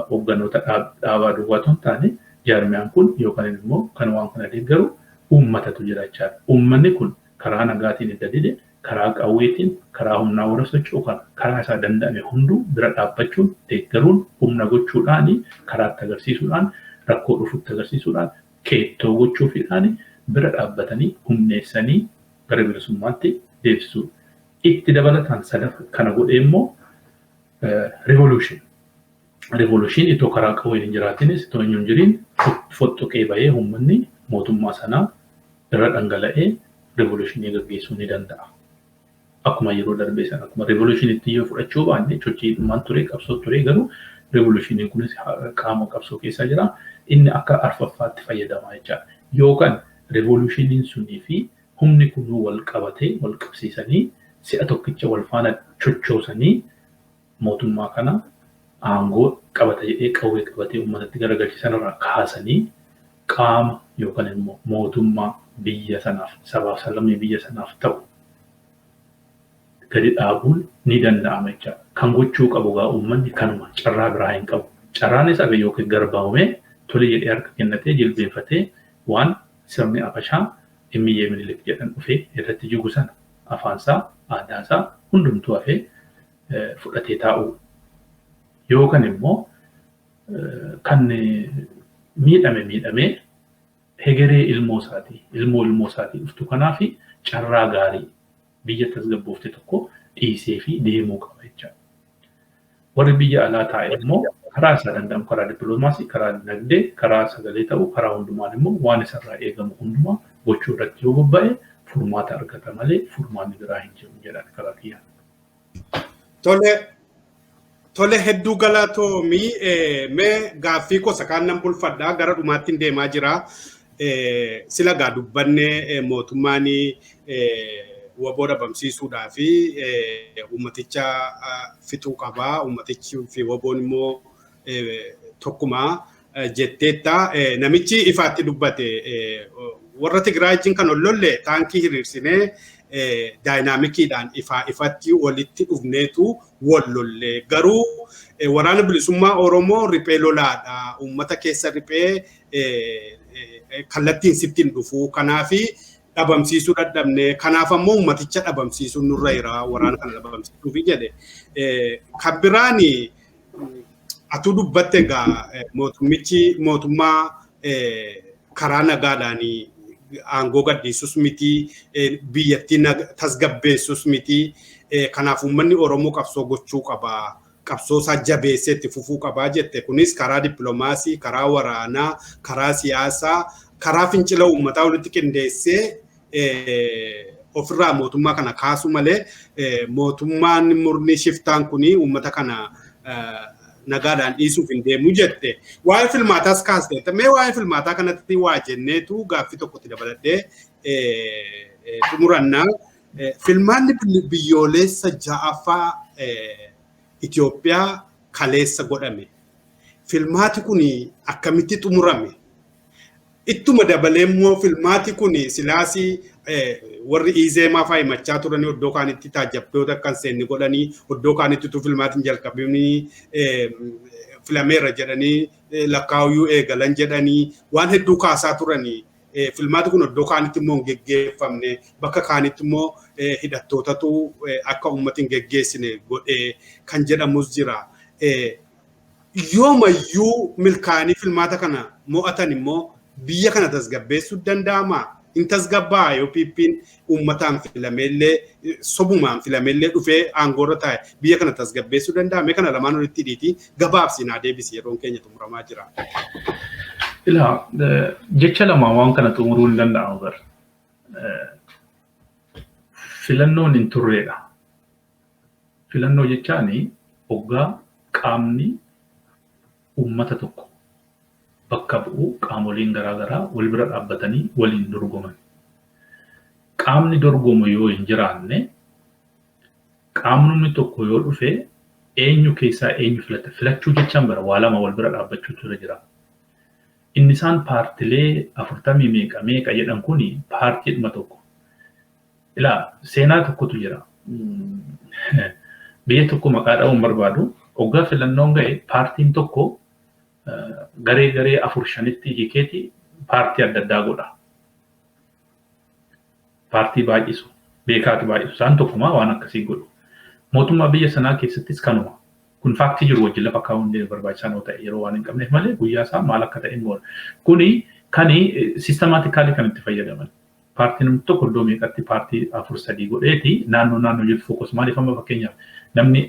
hoogganoota dhaabaa duwwaa otoo hin taane jaarmiyaan kun yookaan immoo kan waan kana deeggaru uummatatu jira jechaadha. Uummanni kun karaa nagaatiin edda dide karaa qawweetiin karaa humnaa warra socho'u karaa isaa danda'ame hunduu bira dhaabbachuun deeggaruun humna gochuudhaan karaatti agarsiisuudhaan rakkoo dhufutti agarsiisuudhaan keettoo gochuufiidhaan bira dhaabbatanii humneessanii gara bilisummaatti deebisuu. Itti dabalataan sadaffaa kana godhee immoo revolution itoo karaa qawween hin jiraatinis itoo hin jiriin fottoqee bahee uummanni mootummaa sanaa irra dhangala'ee revolutionii gaggeessuu ni danda'a. Akkuma yeroo darbee sana akkuma revolutionitti yoo fudhachuu baanne sochiidhumaan ture qabsoo ture garuu revolutioniin kunis qaama qabsoo keessa jira. Inni akka arfaffaatti fayyadamaa jechaadha. Yookaan revolutioniin sunii fi humni kunuu wal qabatee wal qabsiisanii si'a tokkicha wal faana chochoosanii mootummaa kana aangoo qabata jedhee qawwee qabatee uummatatti garagalchisan irraa kaasanii qaama yookaan immoo mootummaa biyya sanaaf sabaaf sablammii biyya sanaaf ta'u gadi dhaabuun ni danda'ama jechaadha. Kan gochuu qabu gaa uummanni kanuma carraa biraa hin qabu. Carraan isaa yookiin garbaa'umee tole jedhee harka kennatee jilbeenfatee waan sirni Habashaa Emmiyyee Minilik jedhan dhufee irratti jigu sana afaansaa aadaasaa hundumtuu hafee fudhatee taa'u. Yookaan immoo kan miidhamee hegeree ilmoo isaatii dhuftu kanaaf carraa gaarii biyya tasgabboofte tokko dhiisee fi deemuu qaba jechaadha. Warri biyya alaa taa'e immoo karaa isaa danda'amu karaa dippiloomaasii, karaa dinagdee, karaa sagalee ta'uu, karaa hundumaan immoo waan isarraa eegamu hundumaa gochuu irratti yoo bobba'e furmaata argata malee furmaanni biraa hin jiru jedhan karaa kiyyaan. Tole hedduu galatoomii mee gaaffii gosa kaan nan bulfadhaa gara dhumaatti deemaa jira. Sila gaa dubbannee mootummaan waboo dhabamsiisuudhaa fi ummaticha fixuu qabaa. Ummatichi fi waboon immoo tokkuma jetteetta. Namichi ifaatti dubbate warra Tigraayiin kan ollolle taankii hiriirsinee daayinaamikiidhaan ifatti walitti dhufneetu wallolle. Garuu waraana bilisummaa Oromoo riphee lolaadha. Ummata keessa riphee kallattiin sittiin dhufu. Kanaafi dhabamsiisuu dadhabne. Kanaaf ammoo ummaticha dhabamsiisuun nurra jira. Waraana kana dhabamsiisuufi jedhe. Kan biraani atu dubbatte egaa mootummaa karaa nagaadhaanii aangoo gadhiisus miti, biyyattii tasgabbeessus miti. Kanaaf uummanni Oromoo qabsoo gochuu qaba. Qabsoo isaa jabeessee itti fufuu qaba jette. Kunis karaa dippiloomaasii, karaa waraanaa, karaa siyaasaa, karaa fincila uummataa walitti qindeessee ofirraa mootummaa kana kaasu malee mootummaan murni shiftaan kuni uummata kana nagaadhaan dhiisuuf hin deemu jette. Waa'ee filmaataas kaaste. Mee waa'ee filmaataa kanatti waa jenneetu gaaffii tokkotti dabaladhee xumurannaa. Filmaanni biyyoolessa ja'affaa Itoophiyaa kaleessa godhame. Filmaati kun akkamitti xumurame? Ittuma dabalee immoo filmaati kun silaasii warri izeemaa fa'aa himachaa turanii iddoo kaanitti taajjabdoota kan seenni godhanii iddoo kaanitti tu filmaatiin jalqabanii filameera jedhanii lakkaa'uu eegalan jedhanii waan hedduu kaasaa turanii. Filmaati kun iddoo kaanitti immoo hin geggeeffamne, bakka kaanitti immoo hidhattootatu akka uummatiin geggeessine godhee kan jedhamus jira. Yoomayyuu milkaanii filmaata kana mo'atan immoo biyya kana tasgabbeessuu danda'ama. In tasgabbaa yoo piippiin uummataan filameellee sobumaan filameellee dhufee aangoorra taa'e biyya kana tasgabbeessuu danda'ame. Kana lamaan walitti dhiitii gabaabsinaa deebisi yeroon keenya xumuramaa jira. Ilaa jecha lama waan kana xumuruu hin danda'amu gar. Filannoon hin turreedha. Filannoo jechaani hoggaa qaamni uummata tokko bakka bu'u qaamoliin garaagaraa wal bira dhaabbatanii waliin dorgoman. Qaamni dorgomu yoo hin jiraanne qaamni tokko yoo dhufe eenyu keessaa eenyu filata. Filachuu jechaan bara waa lama wal bira dhaabbachuutu jira. Inni isaan paartilee 40 meeqa jedhan kuni paartiidhuma tokko. Ilaa seenaa tokkotu jira. Biyya tokko maqaa dha'uun barbaadu hoggaa filannoon ga'e paartiin tokko garee 4-5tti hiikeeti paartii adda addaa godha. Paartii baay'isu, beekaati baay'isu isaan tokkuma waan akkasii godhu. Mootummaa biyya sanaa keessattis kanuma. Kun faaktii jiru wajjin lafa kaa'uun barbaachisaa ta'e yeroo waan hin qabneef malee guyyaa isaa maal akka ta'e immoo kuni sistemaatikaalii kan itti fayyadaman. Paartiin tokko iddoo meeqatti paartii 4-3 godheeti naannoo jiru fokus maaliif amma fakkeenyaaf namni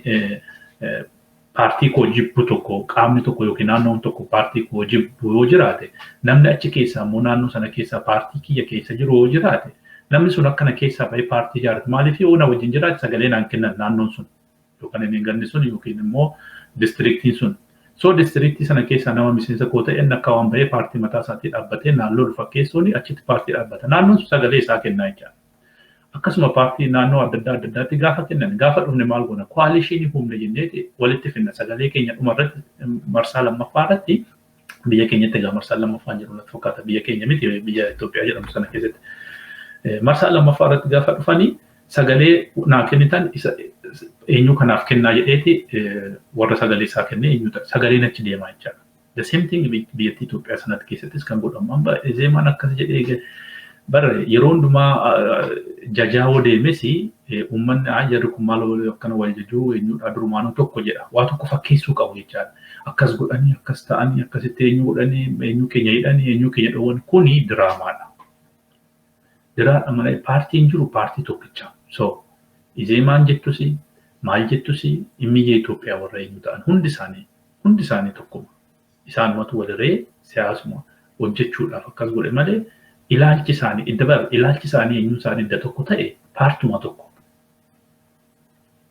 paartii koo jibbu tokko qaamni tokko yookiin naannoon tokko paartii koo jibbu yoo jiraate namni achi keessaa immoo naannoo sana keessaa paartii kiyya keessa jiru yoo jiraate namni sun akkana keessaa ba'ee paartii ijaarrate maaliif yoo na wajjin jiraate sagalee naan kennan naannoon sun yookaan inni ganni sun yookiin immoo distriktiin sun. So distriktii sana keessaa nama miseensa koo ta'e akka waan ba'ee paartii mataa isaatii dhaabbatee naannoo dhufa keessoon achitti paartii dhaabbata. Naannoon sun sagalee isaa kennaa jechaadha. Akkasuma paartii naannoo adda addaatti gaafa kennan gaafa dhufne maal goona koalishinii humna jennee walitti finna sagalee keenya dhumarratti marsaa lammaffaa irratti biyya keenyatti egaa marsaa lammaffaan jiru natti fakkaata biyya keenya miti biyya Itoophiyaa jedhamu sana keessatti marsaa lammaffaa irratti gaafa dhufanii sagalee naa kennitan eenyu kanaaf kennaa jedheeti warra sagalee isaa kennee eenyu sagaleen achi deemaa jechaadha. The same thing biyyattii Itoophiyaa sanatti keessattis kan godhamu amma zeemaan akkas jedhee bara yeroo hundumaa jajaa deemesi uummanni jarri kun maal akkana wal jajuu eenyudha durumaanuu tokko jedha waa tokko fakkeessuu qabu jechaadha. Akkas godhanii akkas ta'anii akkasitti eenyu godhanii eenyu keenya hidhanii eenyu keenya dhowwan kuni diraamaadha. Diraadha malee paartiin jiru paartii tokkicha. So zeemaan jettusi maal jettusi immiyya Itoophiyaa warra eenyu ta'an hundi isaanii tokkuma. Isaanumatu walirree siyaasuma hojjechuudhaaf akkas godhe malee ilaalchi isaanii eenyuun isaanii adda tokko ta'e paartuma tokko.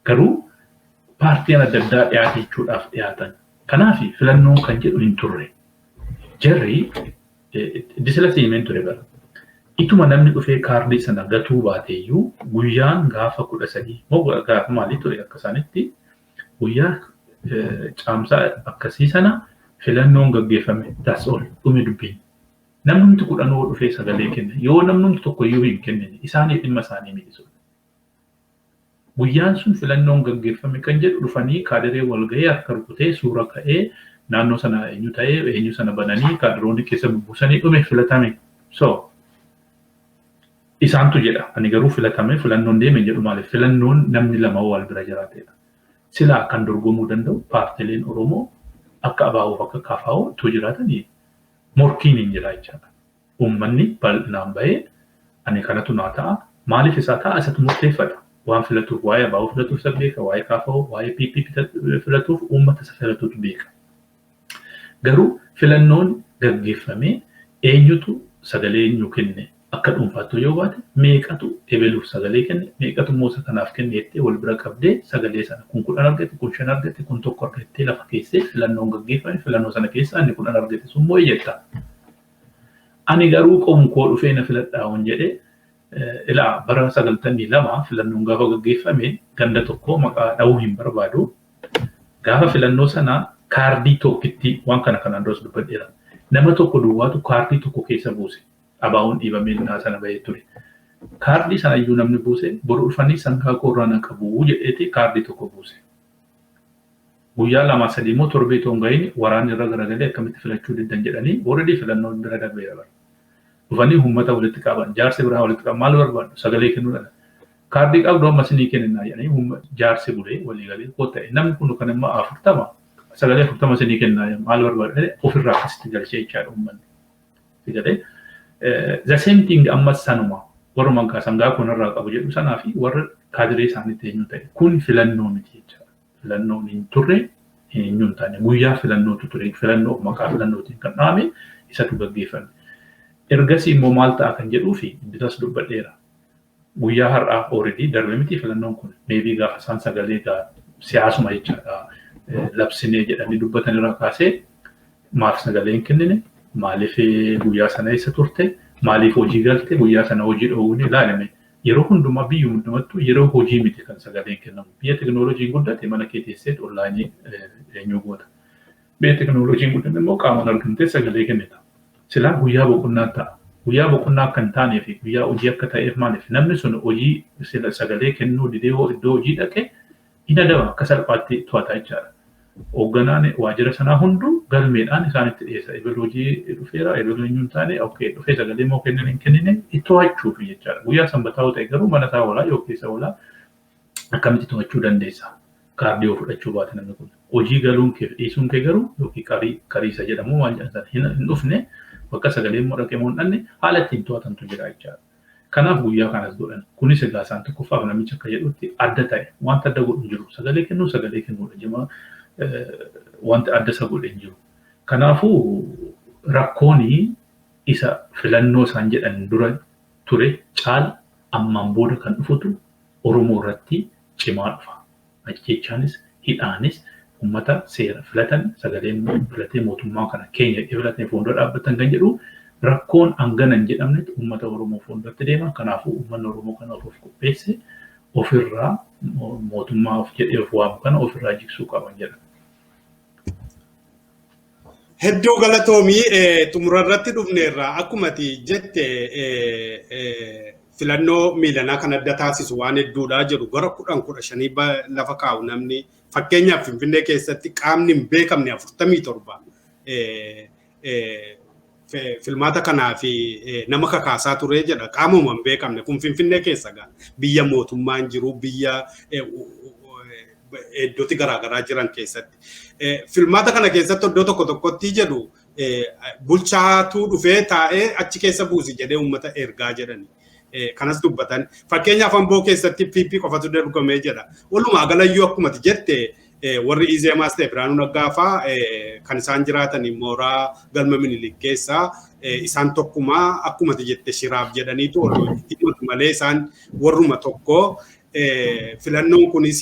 Garuu paartiin adda addaa dhiyaatechuudhaaf dhiyaatan. Kanaaf filannoo kan jedhu hin turre. Jarri disila siimeen ture bara. Ituma namni dhufee kaardii sana gatuu baateeyyuu guyyaan gaafa 13 moo gaafa maalii ture akka isaanitti guyyaa caamsaa akkasii sana filannoon gaggeeffame that's all dhume dubbiin. Namni kudhanoo dhufee sagalee kenne yoo namni tokko iyyuu hin kennine isaanii dhimma isaanii miidhisuudha. Guyyaan sun filannoon gaggeeffame kan jedhu dhufanii kaadiree walgahii harka rukutee suura ka'ee naannoo sana eenyu ta'ee eenyu sana bananii kaadiroonni keessa buusanii dhume filatame. So isaantu jedha ani garuu filatame filannoon deeme jedhu maaliif filannoon namni lama wal bira jiraateedha. Silaa kan dorgomuu danda'u paartileen Oromoo akka abaa'uuf akka kaafaa'u tu jiraatanii morkiin hin jira jechaadha. Uummanni bal'inaan bahee ani kanatu naa ta'a maaliif isaa ta'a isatu murteeffata. Waan filatuuf waa'ee abaa'uu filatuuf isa beeka waa'ee kaafaa'u waa'ee PP filatuuf uummata isa filatuutu beeka. Garuu filannoon gaggeeffamee eenyutu sagalee eenyu kenne akka dhuunfaattuu yoo baate meeqatu ebeluuf sagalee kenne meeqatu moosa kanaaf kenne jettee wal bira qabdee sagalee sana kun 10 argate kun 5 argate kun 1 argattee lafa keessee filannoon gaggeeffame filannoo sana keessa inni 10 argate sun moo jetta. Ani garuu qonkoo dhufee na filadhaawwan jedhee ilaa bara 92 filannoon gaafa gaggeeffame ganda tokko maqaa dha'uu hin barbaadu gaafa filannoo sana kaardii tokkitti waan kanaan duras dubbadheera. Nama tokko duwwaatu kaardii tokko keessa buuse. Abaa'uun dhiibamee sana bahee ture. Kaardii sana iyyuu namni buuse boru dhufanii sangaa qorraan qabu jedheeti kaardii tokko buuse. Guyyaa 2-3 moo torbee toongayin waraan irra garagalee akkamitti filachuu diddan jedhanii boordii filannoo bira darbeera bara. Dhufanii uummata walitti qaban jaarsi biraa walitti qaban maal barbaadu sagalee kennuudha. Kaardii qabdu amma sinii kennaa jedhanii jaarsi bulee walii galee koo ta'e namni kun kan amma 40 sagalee 40 sinii kennaa maal barbaadu ofirraa akkasitti galchee jechaadha uummanni. Figadee the same thing amma sanuma warra sangaa kunirraa qabu jedhu sanaa fi warra kaadiree isaaniitti eenyu ta'e kun filannoo miti jechaadha. Filannoon hin turre eenyu hin taane guyyaa filannootu ture filannoo maqaa filannootiin kan dhaame isatu gaggeeffame. Ergasii immoo maal ta'a kan jedhuu fi bitas dubbadheera. Guyyaa har'aa already darbe miti filannoon kun maybe gaafa isaan sagalee siyaasuma jechaadha labsinee jedhanii dubbatan irraa kaasee maaf sagalee hin kennine maaliif guyyaa sana isa turte maaliif hojii galte guyyaa sana hojii dhoowwuun ilaalame yeroo hundumaa biyya hundumattuu yeroo hojii miti kan sagaleen kennamu biyya teknooloojiin guddate mana kee teessee onlaayinii eenyu goota biyya teknooloojiin guddate immoo qaamaan argamtee sagalee kennita silaa guyyaa boqonnaa ta'a guyyaa boqonnaa kan taanee fi guyyaa hojii akka ta'eef maaliif namni sun hojii sagalee kennuu didee iddoo hojii dhaqe ina daba akka salphaatti to'ataa jechaadha. Hoogganaan waajjira sanaa hunduu galmeedhaan isaanitti dhiyeessa. Ebeloojii dhufeera, ebeloojii taane okay dhufee sagalee moo kennan hin kennine to'achuuf jechaadha. Guyyaa sanbataa ta'e garuu mana isaa walaa yoo keessa walaa akkamitti to'achuu dandeessa. Kaardii of fudhachuu baate namni kun. Hojii galuun kee dhiisuun kee garuu yookiin kariisa jedhamu waan jedhan hin dhufne bakka sagalee moo dhaqee moo hin dhanne haala ittiin to'atantu jira jechaadha. Kanaaf guyyaa kanas godhan. Kunis egaa isaan tokkoffaaf namicha akka jedhutti adda ta'e wanta adda godhu jiru. Sagalee kennuudha jimaa. Wanti adda isa godhe hin jiru. Kanaafuu rakkoonii isa filannoo isaan jedhan dura ture caala ammaan booda kan dhufutu Oromoo irratti cimaa dhufa. Ajjechaanis hidhaanis uummata seera filatan sagaleen filatee mootummaa kana keenya filatee fuuldura dhaabbatan kan jedhu rakkoon hanganan jedhamnetti uummata Oromoo fuulduratti deema. Kanaafuu uummanni Oromoo kana of qopheesse ofirraa mootummaa of jedhee of waamu kana ofirraa jigsuu qaban jedha. Hedduu galatoomii xumurarratti dhufneerra akkumati jette filannoo miilanaa kan adda taasisu waan hedduudhaa jedhu gara 10-15 lafa kaa'u namni fakkeenyaaf Finfinnee keessatti qaamni hin beekamne 47 filmaata kanaa fi nama kakaasaa ture jedha qaamuma hin beekamne kun Finfinnee keessa biyya mootummaan jiru biyya iddootti garaagaraa jiran keessatti. Filmaata kana keessatti iddoo tokkotti jedhu bulchaatu dhufee taa'ee achi keessa buusi jedhee uummata ergaa jedhani. Kanas dubbatan. Fakkeenyaaf Amboo keessatti PP qofatu dorgomee jedha. Walumaa galayyuu akkumati jette warri Izeemaas ta'e Biraanuu Naggaafaa kan isaan jiraatan mooraa galma Minilik keessa isaan tokkumaa akkumati jette shiraaf jedhaniitu malee isaan warruma tokko filannoon kunis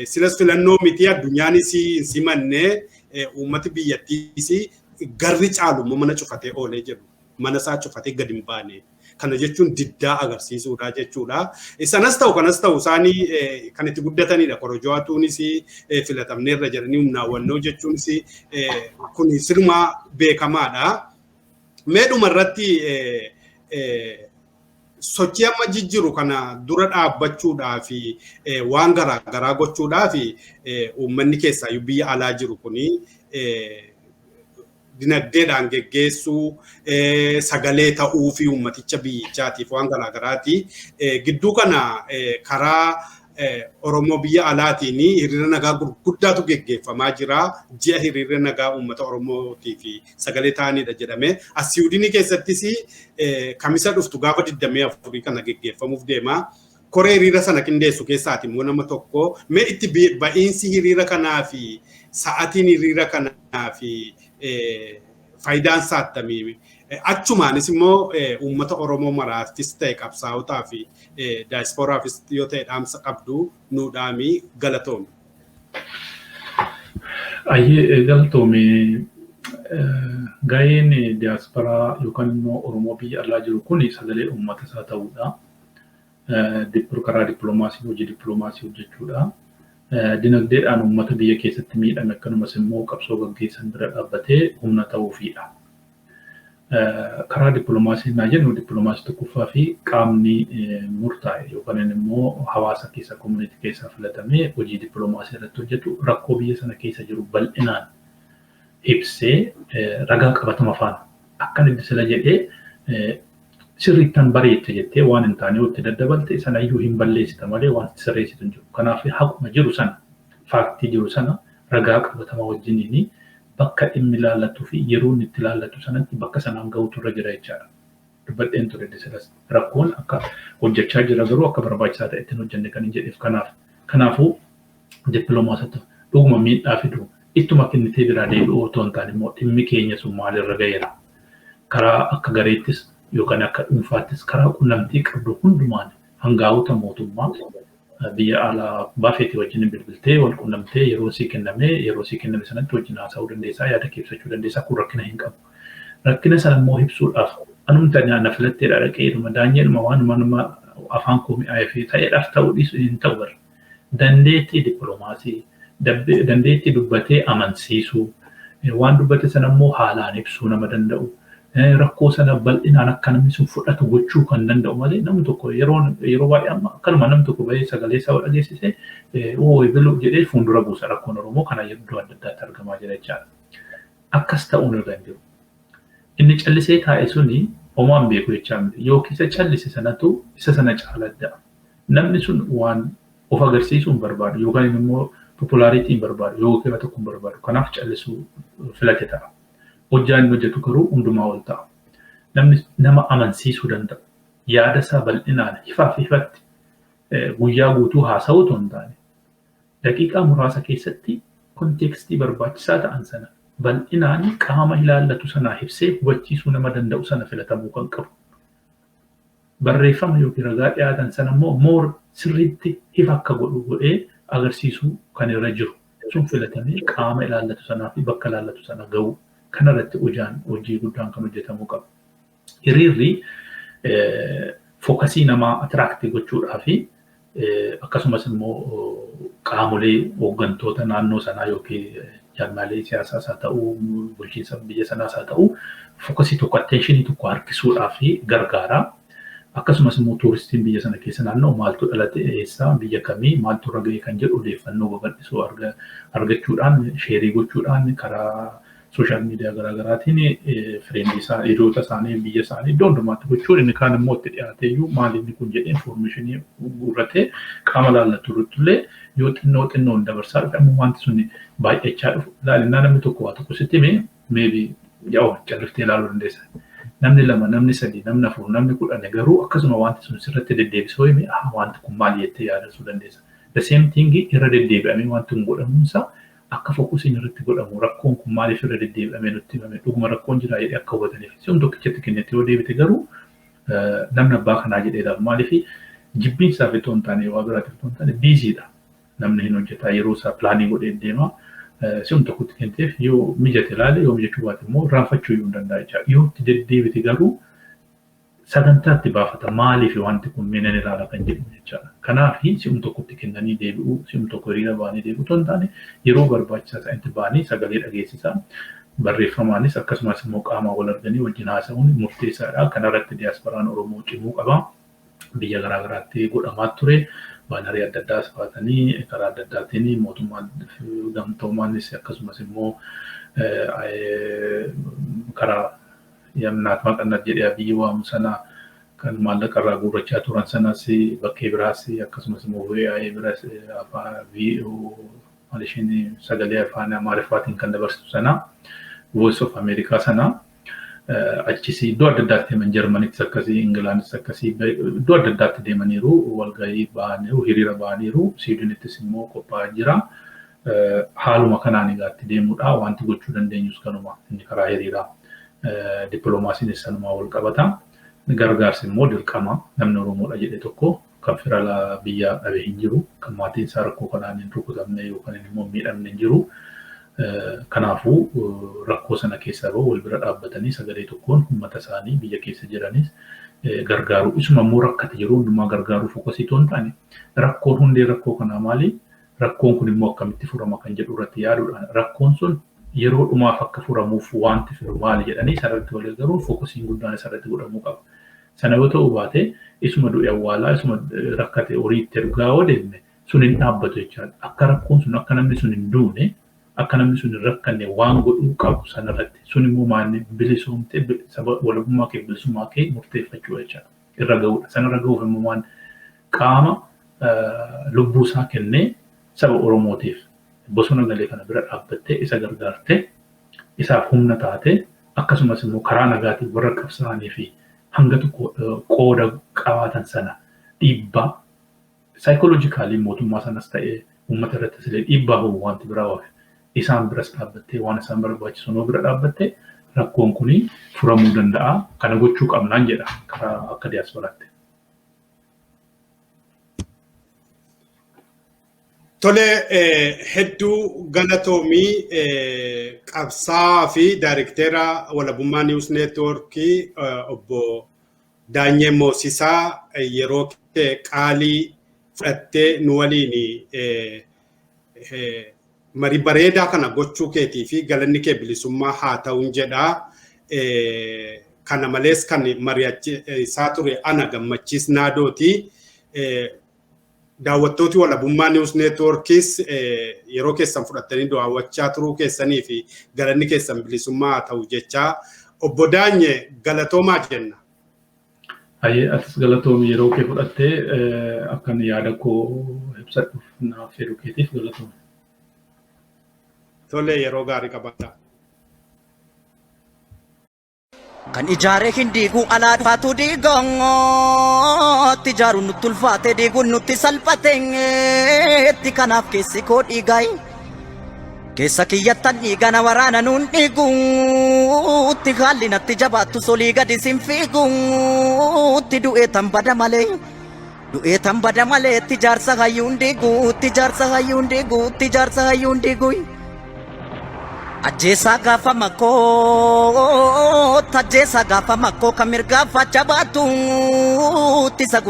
silas filannoo miti addunyaanis simannee uummati biyyattiis garri caalummaa mana cufatee oolee jedhu. mana isaa cufatee gad hin baane. Kana jechuun diddaa agarsiisuudha jechuudha. Sanas ta'u kanas ta'u isaanii kan itti guddatanidha. Korojootuunis filatamneerra jedhanii humnaawwannoo jechuunis kun sirmaa beekamaadha. Meedhuma irratti sochii amma jijjiiru kana dura dhaabbachuudhaa fi waan garaa gochuudhaa fi uummanni keessaa biyya alaa jiru kuni dinagdeedhaan geggeessuu sagalee ta'uu fi uummaticha biyyichaatiif waan garaati. Gidduu kana karaa Oromoo biyya alaatiin hiriira nagaa gurguddaatu geggeeffamaa jira. Ji'a hiriira nagaa uummata Oromootiif sagalee ta'anidha jedhame. As Siwiidinii keessattis kamisa dhuftu gaafa 24 kana geggeeffamuuf deema. Koree hiriira sana qindeessu keessaati immoo nama tokko mee itti ba'iinsi hiriira kanaa fi sa'aatiin hiriira kanaa fi faayidaan saattamii achumaanis immoo uummata Oromoo maraafis ta'e qabsaa'otaa fi daayispooraafis yoo ta'e dhaamsa qabdu nuudhaamii galatoomi. Ayyee galatoomi gaheen diyaasporaa yookaan immoo Oromoo biyya alaa jiru kun sagalee uummata isaa ta'uudha. Karaa dippiloomaasii hojii dippiloomaasii hojjechuudha. Dinagdeedhaan uummata biyya keessatti miidhame akkanumas immoo qabsoo gaggeessan bira dhaabbatee humna ta'uufiidha. Karaa dippiloomaasii naa jennu dippiloomaasii tokkoffaa fi qaamni murtaa'e yookaan immoo hawaasa keessa koominiitii keessaa filatamee hojii dippiloomaasii irratti hojjetu rakkoo biyya sana keessa jiru bal'inaan ibsee ragaa qabatama faana akkan iddisila jedhee sirriittan bareecha jettee waan hin taane itti daddabalte sana iyyuu hin balleessita malee waan sirreessitu hin jiru. Kanaaf haquma jiru sana faaktii jiru sana ragaa qabatama wajjiniin bakka dhimmi ilaallatu fi yeroo inni itti ilaallatu sanatti bakka sanaan gahuutu irra jira jechaadha. Dubbadheen ture disilas rakkoon akka hojjechaa jira garuu akka barbaachisaa ta'e ittiin hojjenne kan hin jedheef kanaafuu dippiloomaasota dhuguma miidhaa fidu ittuma kennitee biraa deebi'uu otoo hin taane immoo dhimmi keenya sun maalirra gaheera. Karaa akka gareettis yookaan akka dhuunfaattis karaa qunnamtii qabdu hundumaan hangaa'ota mootummaa biyya alaa baafeetii wajjin bilbiltee wal qunnamtee yeroo sii kenname sanatti wajjin haasa'uu dandeessaa yaada ibsachuu dandeessaa kun rakkina hin qabu. Rakkina sana immoo ibsuudhaaf anumta nyaanna filatteedha dhaqeedhuma daanyeedhuma waanuma afaan koo mi'aayee fi ta'eedhaaf ta'uu dhiisu hin ta'u bara. Dandeettii dippiloomaasii dandeettii dubbatee amansiisuu waan dubbate sana immoo haalaan ibsuu nama danda'u. Rakkoo sana bal'inaan akka namni sun fudhatu gochuu kan danda'u malee namni tokko yeroo baay'ee amma akkanuma namni tokko bahee sagalee isaa dhageessisee biluu jedhee fuuldura buusa rakkoon Oromoo kana iddoo adda addaatti argamaa jira jechaadha. Akkas ta'uun irra hin jiru. Inni callisee taa'e suni homaan beeku jechaa miti. Yookiin isa callise sanatu isa sana caaladda. Namni sun waan of agarsiisuu hin barbaadu yookaan immoo populaaritii hin barbaadu yookiin tokko hin barbaadu. Kanaaf callisuu filate ta'a. Hojjaan hojjetu garuu hundumaa ol ta'a. Namni nama amansiisuu danda'u. Yaada isaa bal'inaan ifaa fi ifatti guyyaa guutuu haasa'uu otoo hin taane daqiiqaa muraasa keessatti konteekstii barbaachisaa ta'an sana bal'inaan qaama ilaallatu sanaa ibsee hubachiisuu nama danda'u sana filatamuu kan qabu. Barreeffama yookiin ragaa dhiyaatan sana immoo moor sirriitti ifa akka godhu godhee agarsiisuu kan irra jiru. Sun filatamee qaama ilaallatu sanaa fi bakka ilaallatu sana ga'u. Kanarratti hojii guddaan kan hojjetamuu qabu. Hiriirri fookasii namaa atiraaktii gochuudhaa fi akkasumas immoo qaamolee hooggantoota naannoo sanaa yookiin jaarmaalee siyaasaas haa ta'uu bulchiinsa biyya sanaas haa ta'uu fookasii tokko atteenshinii tokko harkisuudhaa fi gargaara. Akkasumas immoo tuuristiin biyya sana keessa naannoo maaltu dhalate eessaa biyya kamii maaltu irra ga'e kan jedhu odeeffannoo babal'isuu argachuudhaan sheerii gochuudhaan karaa social media garaagaraatiin fireendi isaa hiriyoota isaanii biyya isaanii iddoo hundumaatti gochuun inni kaan immoo itti dhiyaatee iyyuu maal inni kun jedhee informationii guurratee qaama laallatu irrattillee yoo xinnoo dabarsaa dhufe ammoo wanti sun baay'achaa dhufu ilaalinaa namni tokko waa tokko sitti maybe yaa'u calliftee ilaaluu dandeessa. Namni lama namni sadii namni afur namni 10 garuu akkasuma wanti sun sirratti deddeebisoo hime wanti kun maal jettee yaadachuu dandeessa. The same thing irra deddeebi'amee wanti kun godhamuunsaa akka fokusiin irratti godhamu rakkoon kun maaliif irra deddeebi'amee nutti himame dhuguma rakkoon jira jedhee akka hubataniif sun tokkichatti kennetti yoo deebite garuu namni abbaa kanaa jedheedhaaf maaliif jibbiinsaaf itoo hin taane waa biraatiif itoo hin taane biiziidha namni hin hojjetaa yeroo isaa pilaanii godhee deema si'um tokkotti kenteef yoo mijate ilaale yoo mijachuu baate immoo raanfachuu iyyuu hin danda'a jechaadha. Yoo itti deddeebite garuu sagantaatti baafata maaliif wanti kun meenan ilaala kan jedhu jechaadha. Kanaaf si'um tokkotti kennanii deebi'uu si'um tokko hiriira baanii deebi'uu otoo hin taane yeroo barbaachisaa ta'etti baanii sagalee dhageessisaa barreeffamaanis akkasumas immoo qaamaa wal arganii wajjin haasa'uun murteessaadha. Kanarratti diyaaspooraan Oromoo cimuu qaba. Biyya garaa garaatti godhamaa ture. Baanarii adda addaa baatanii karaa adda addaatiin mootummaan gamtoomaanis akkasumas immoo karaa yamnaat maqannat jedhee biyyi waamu sana kan maallaqa irraa guurrachaa turan sanas bakkee biraas akkasumas immoo waa'ee biraas maalishiin sagalee afaan Amaariffaatiin kan dabarsu sana Voice of America sana achis iddoo adda addaatti deeman Jarmanittis akkasii Ingilaanis akkasii iddoo adda addaatti deemaniiru walgahii ba'aniiru hiriira ba'aniiru Siwiidinittis immoo qophaa'aa jira. Haaluma kanaan egaatti deemuudha wanti gochuu dandeenyus kanuma inni karaa hiriiraa dippiloomaasiinis sanumaa wal qabata. Gargaarsi immoo dirqama namni Oromoodha jedhe tokko kan fira biyya dhabe hin jiru kan maatiin isaa rakkoo kanaan hin rukutamne yookaan immoo miidhamne hin jiru. Kanaafuu rakkoo sana keessaa bahu wal bira dhaabbatanii sagalee tokkoon uummata isaanii biyya keessa jiranis gargaaru. Isuma immoo rakkate yeroo hundumaa gargaaruu fokkasiitoo hin taane rakkoon hundee rakkoo kanaa maali? Rakkoon kun immoo akkamitti furama kan jedhu irratti yaaduudhaan rakkoon sun yeroo dhumaaf akka furamuuf wanti firu maali jedhanii sararratti wal gargaaruun fokkasiin guddaan isarratti godhamuu qaba. Sana yoo ta'u baate isuma du'e awwaalaa isuma rakkate horiitti ergaa odeemme sun hin dhaabbatu jechaadha. Akka rakkoon sun akka namni sun hin duune akka namni sun hin rakkanne waan godhuu qabu sanarratti sun immoo maanni bilisoomte saba walabummaa kee bilisummaa kee murteeffachuu jechaadha. Irra ga'uudha. Sanarra ga'uuf immoo waan qaama lubbuu isaa kennee saba Oromootiif bosona galee kana bira dhaabbattee isa gargaartee isaaf humna taate akkasumas immoo karaa nagaatiin warra qabsaa'anii fi hanga tokko qooda qabaatan sana dhiibbaa saayikooloojikaalii mootummaa sanas ta'ee uummata irratti illee dhiibbaa hoo wanti biraa waafe isaan biras dhaabbattee waan isaan barbaachisu noo bira dhaabbattee rakkoon kuni furamuu danda'a. Kana gochuu qabnaan jedha karaa akka diyaaspooraatti. Tole hedduu galatoomii qabsaa fi daayirekteera Walabummaa News Networkii obbo Daanyee Moosisaa yeroo qaalii fudhattee nu waliin marii bareedaa kana gochuu keetii fi galanni kee bilisummaa haa ta'uun jedhaa. Kana malees kan mari'achiisaa ture ana gammachiis naadooti. Daawwattooti Walabummaa News Networkis yeroo keessan fudhattanii daawwachaa turuu keessanii fi galanni keessan bilisummaa haa ta'u jechaa. Obbo Daanyee galatoomaa jenna. Ayyee atis galatoomii yeroo kee fudhattee akkan yaada koo ibsadhuuf naaf fedhu keetiif galatoomii. Tole yeroo gaarii qabaadhaa. Kan ijaaree hin diiguu alaa dhufaatu diigootti ijaaruun nutti ulfaate diiguun nutti salphateetti kanaaf keessi koo dhiigaay keessa kiyyattan dhiigana waraana nuun dhiiguutti haalli natti jabaattu solii gadi sin fiiguutti du'eetan bada malee itti jaarsa hayyuun diiguutti jaarsa hayyuun diiguutti jaarsa hayyuun diiguuy. Ajjeesaa gaafa makkoo tajjeesaa gaafa makkoo kan mirgaafa jabaatuutti isa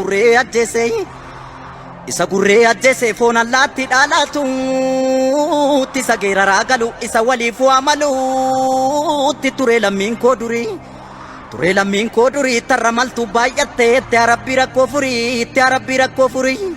gurree ajjeesee foon allaatti dhaalaatuutti isa geeraraa galu isa waliif waamaluutti turee lammiin koo durii tarra maltuu baay'attee itti arabbii rakkoo furii